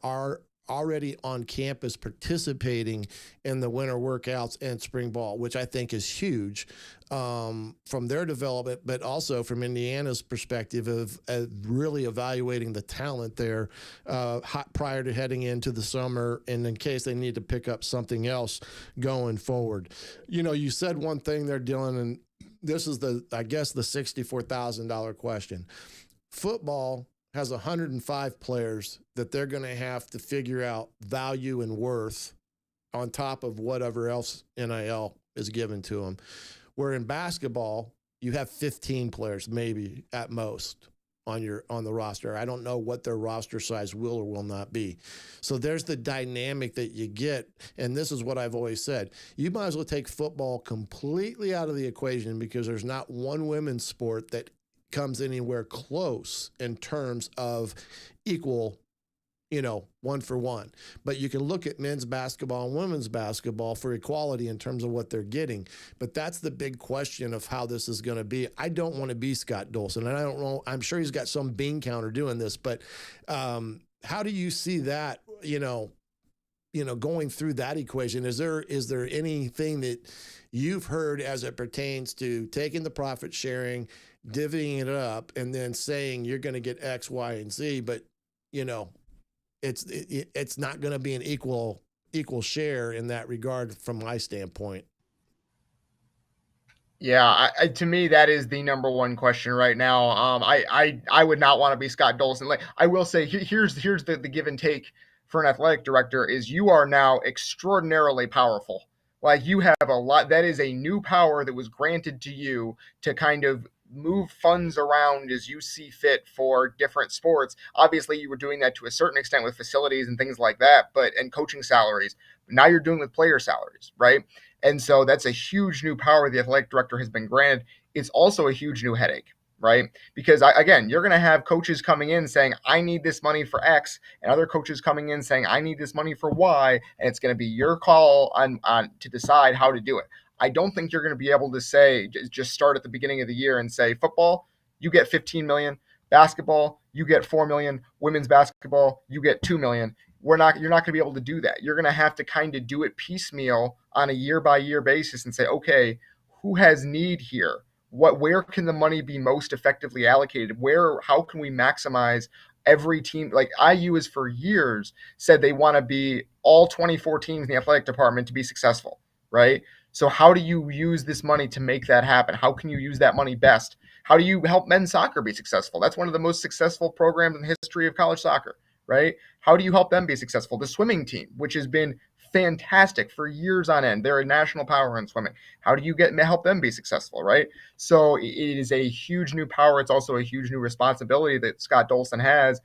already on campus participating in the winter workouts and spring ball, which I think is huge from their development, but also from Indiana's perspective of really evaluating the talent there prior to heading into the summer, and in case they need to pick up something else going forward. You said one thing there, Dylan, and this is the $64,000 question. Football has 105 players that they're going to have to figure out value and worth on top of whatever else NIL is given to them. Where in basketball, you have 15 players, maybe at most. on the roster. I don't know what their roster size will or will not be. So there's the dynamic that you get, and this is what I've always said. You might as well take football completely out of the equation because there's not one women's sport that comes anywhere close in terms of equal, one for one. But you can look at men's basketball and women's basketball for equality in terms of what they're getting. But that's the big question of how this is going to be. I don't want to be Scott Dolson, and I don't know. I'm sure he's got some bean counter doing this, but how do you see that, going through that equation? Is there anything that you've heard as it pertains to taking the profit sharing, divvying it up, and then saying you're going to get X, Y, and Z, but, it's not going to be an equal share in that regard from my standpoint. Yeah, to me, that is the number one question right now. I would not want to be Scott Dolson. Like, I will say, here's the give and take for an athletic director is you are now extraordinarily powerful. Like, you have a lot. That is a new power that was granted to you to kind of move funds around as you see fit for different sports. Obviously, you were doing that to a certain extent with facilities and things like that, and coaching salaries. But now you're doing with player salaries, right? And so that's a huge new power the athletic director has been granted. It's also a huge new headache, right? Because again, you're going to have coaches coming in saying, I need this money for X, and other coaches coming in saying, I need this money for Y, and it's going to be your call on to decide how to do it. I don't think you're going to be able to say, just start at the beginning of the year and say, football, you get 15 million, basketball, you get 4 million, women's basketball, you get 2 million. You're not going to be able to do that. You're going to have to kind of do it piecemeal on a year by year basis and say, okay, who has need here? Where can the money be most effectively allocated? How can we maximize every team? Like IU has for years said they want to be all 24 teams in the athletic department to be successful, right? So how do you use this money to make that happen? How can you use that money best? How do you help men's soccer be successful? That's one of the most successful programs in the history of college soccer, right? How do you help them be successful? The swimming team, which has been fantastic for years on end. They're a national power in swimming. How do you help them be successful, right? So it is a huge new power. It's also a huge new responsibility that Scott Dolson has.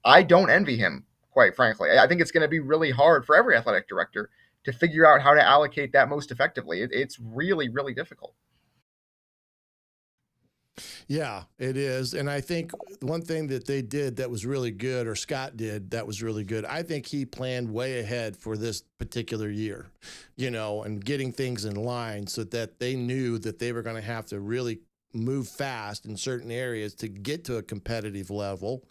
I don't envy him, quite frankly. I think it's going to be really hard for every athletic director to figure out how to allocate that most effectively. It's really, really difficult. Yeah, it is. And I think one thing that they did that was really good, or Scott did that was really good, I think he planned way ahead for this particular year, and getting things in line so that they knew that they were going to have to really move fast in certain areas to get to a competitive level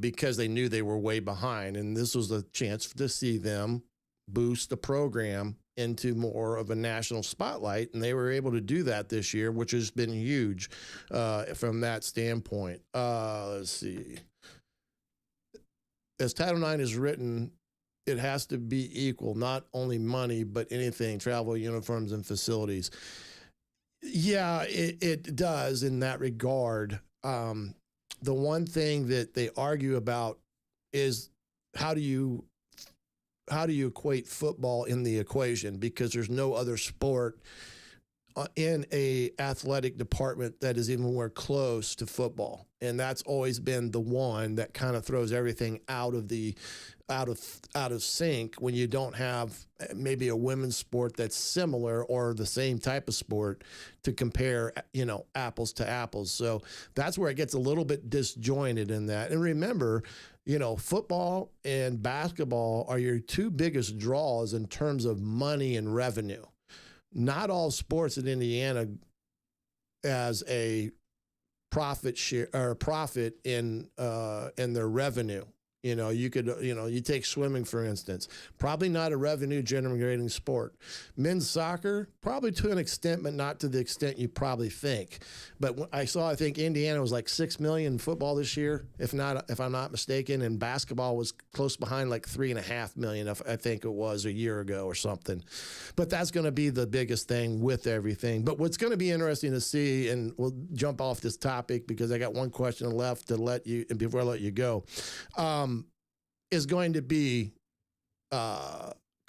because they knew they were way behind. And this was a chance to see them boost the program into more of a national spotlight, and they were able to do that this year, which has been huge from that standpoint. Let's see. As Title IX is written, it has to be equal, not only money, but anything, travel, uniforms, and facilities. Yeah, it does in that regard. The one thing that they argue about is how do you equate football in the equation, because there's no other sport in a athletic department that is anywhere close to football. And that's always been the one that kind of throws everything out of sync when you don't have maybe a women's sport that's similar or the same type of sport to compare, apples to apples. So that's where it gets a little bit disjointed in that. And remember, football and basketball are your two biggest draws in terms of money and revenue. Not all sports in Indiana as a profit share or profit in their revenue. You take swimming, for instance, probably not a revenue generating sport. Men's soccer, probably to an extent, but not to the extent you probably think. But I think Indiana was like 6 million in football this year, if I'm not mistaken, and basketball was close behind, like 3.5 million, I think it was a year ago or something. But that's going to be the biggest thing with everything. But what's going to be interesting to see, and we'll jump off this topic because I got one question left before I let you go. Is going to be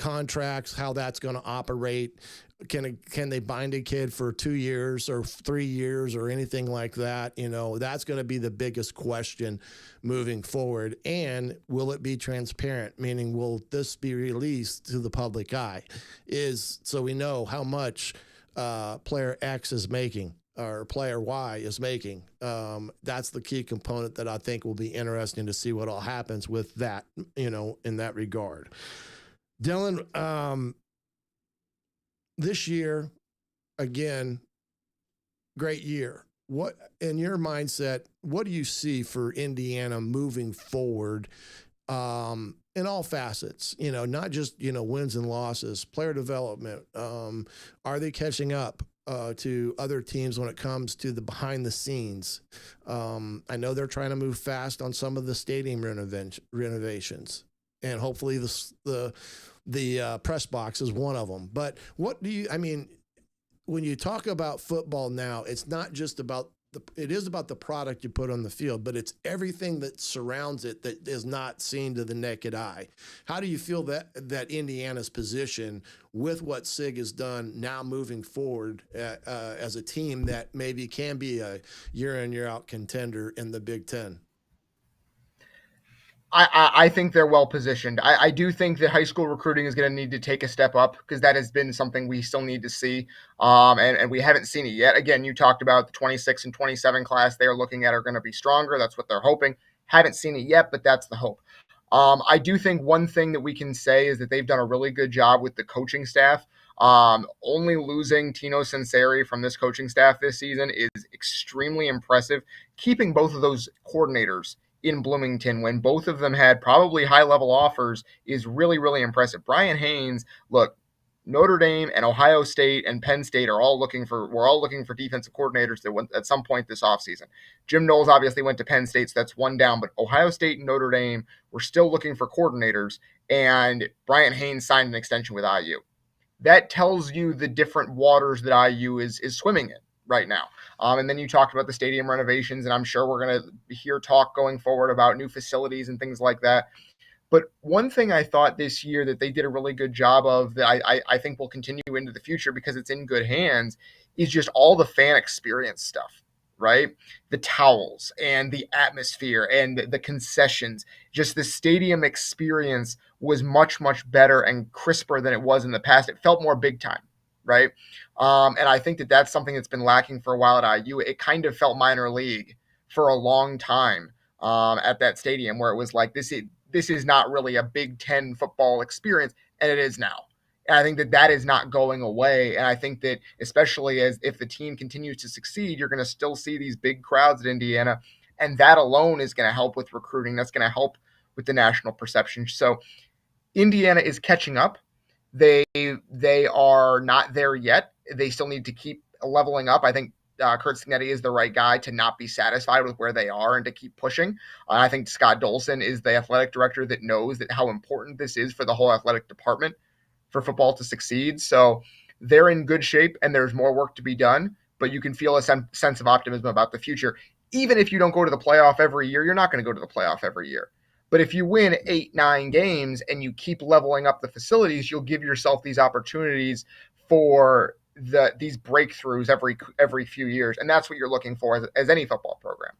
contracts, how that's going to operate. Can they bind a kid for 2 years or 3 years or anything like that? That's going to be the biggest question moving forward. And will it be transparent? Meaning, will this be released to the public eye? So we know how much player X is making or player Y is making. That's the key component that I think will be interesting to see what all happens with that, in that regard. Dylan, this year, again, great year. What, in your mindset, what do you see for Indiana moving forward in all facets? Not just, wins and losses, player development. Are they catching up to other teams when it comes to the behind the scenes? I know they're trying to move fast on some of the stadium renovations, and hopefully the press box is one of them. But when you talk about football now, it's not just about it is about the product you put on the field, but it's everything that surrounds it that is not seen to the naked eye. How do you feel that Indiana's position with what SIG has done now moving forward as a team that maybe can be a year in, year out contender in the Big Ten? I think they're well positioned. I do think that high school recruiting is going to need to take a step up because that has been something we still need to see. And we haven't seen it yet. Again, you talked about the 26 and 27 class they're looking at are going to be stronger. That's what they're hoping. Haven't seen it yet, but that's the hope. I do think one thing that we can say is that they've done a really good job with the coaching staff. Only losing Tino Sinceri from this coaching staff this season is extremely impressive. Keeping both of those coordinators in Bloomington when both of them had probably high-level offers is really, really impressive. Brian Haynes, look, Notre Dame and Ohio State and Penn State we're all looking for defensive coordinators that went at some point this offseason. Jim Knowles obviously went to Penn State, so that's one down, but Ohio State and Notre Dame were still looking for coordinators, and Brian Haynes signed an extension with IU. That tells you the different waters that IU is swimming in right now. And then you talked about the stadium renovations, and I'm sure we're going to hear talk going forward about new facilities and things like that. But one thing I thought this year that they did a really good job of that I think will continue into the future because it's in good hands is just all the fan experience stuff, right? The towels and the atmosphere and the concessions. Just the stadium experience was much, much better and crisper than it was in the past. It felt more big time, right? And I think that that's something that's been lacking for a while at IU. It kind of felt minor league for a long time at that stadium where it was like, this is not really a Big Ten football experience, and it is now. And I think that is not going away. And I think that especially if the team continues to succeed, you're going to still see these big crowds at Indiana, and that alone is going to help with recruiting. That's going to help with the national perception. So Indiana is catching up. They are not there yet. They still need to keep leveling up. I think Kurt Signetti is the right guy to not be satisfied with where they are and to keep pushing. I think Scott Dolson is the athletic director that knows that how important this is for the whole athletic department for football to succeed. So they're in good shape and there's more work to be done, but you can feel a sense of optimism about the future. Even if you don't go to the playoff every year, you're not going to go to the playoff every year. But if you win 8-9 games and you keep leveling up the facilities, you'll give yourself these opportunities for these breakthroughs every few years. And that's what you're looking for as any football program.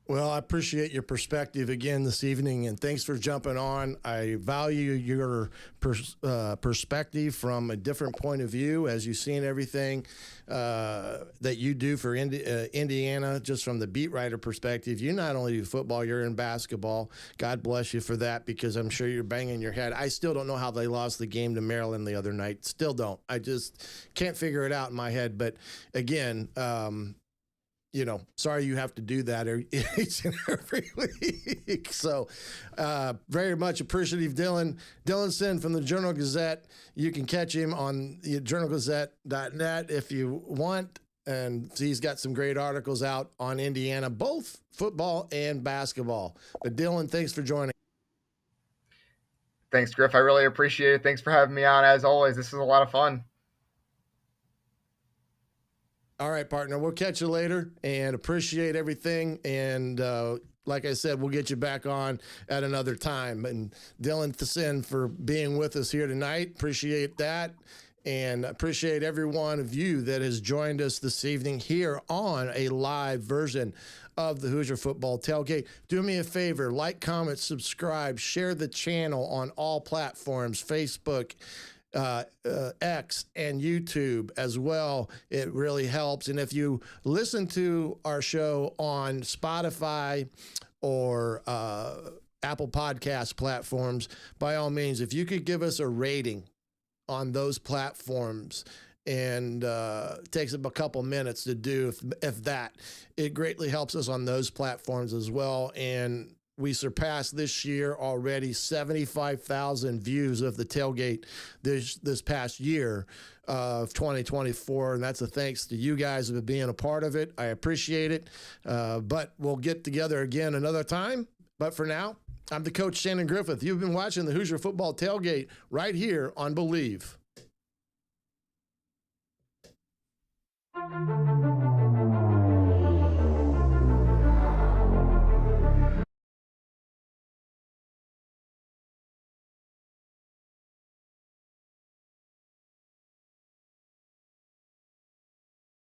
Well, I appreciate your perspective again this evening, and thanks for jumping on. I value your perspective from a different point of view as you've seen everything that you do for Indiana, just from the beat writer perspective. You not only do football, you're in basketball. God bless you for that, because I'm sure you're banging your head. I still don't know how they lost the game to Maryland the other night. Still don't. I just can't figure it out in my head. But again, sorry you have to do that each and every week. So very much appreciative, Dylan. Dylan Sinn from the Journal-Gazette. You can catch him on journalgazette.net if you want. And he's got some great articles out on Indiana, both football and basketball. But Dylan, thanks for joining. Thanks, Griff. I really appreciate it. Thanks for having me on. As always, this is a lot of fun. All right, partner. We'll catch you later and appreciate everything. And like I said, we'll get you back on at another time. And Dylan Sinn for being with us here tonight. Appreciate that. And appreciate every one of you that has joined us this evening here on a live version of the Hoosier Football Tailgate. Do me a favor, like, comment, subscribe, share the channel on all platforms, Facebook, X, and YouTube as well. It really helps. And if you listen to our show on Spotify or Apple Podcast platforms, by all means, if you could give us a rating on those platforms, and it takes a couple minutes to do, if that, it greatly helps us on those platforms as well. And we surpassed this year already 75,000 views of the tailgate this past year of 2024. And that's a thanks to you guys for being a part of it. I appreciate it. But we'll get together again another time. But for now, I'm the coach, Shannon Griffith. You've been watching the Hoosier Football Tailgate right here on Believe.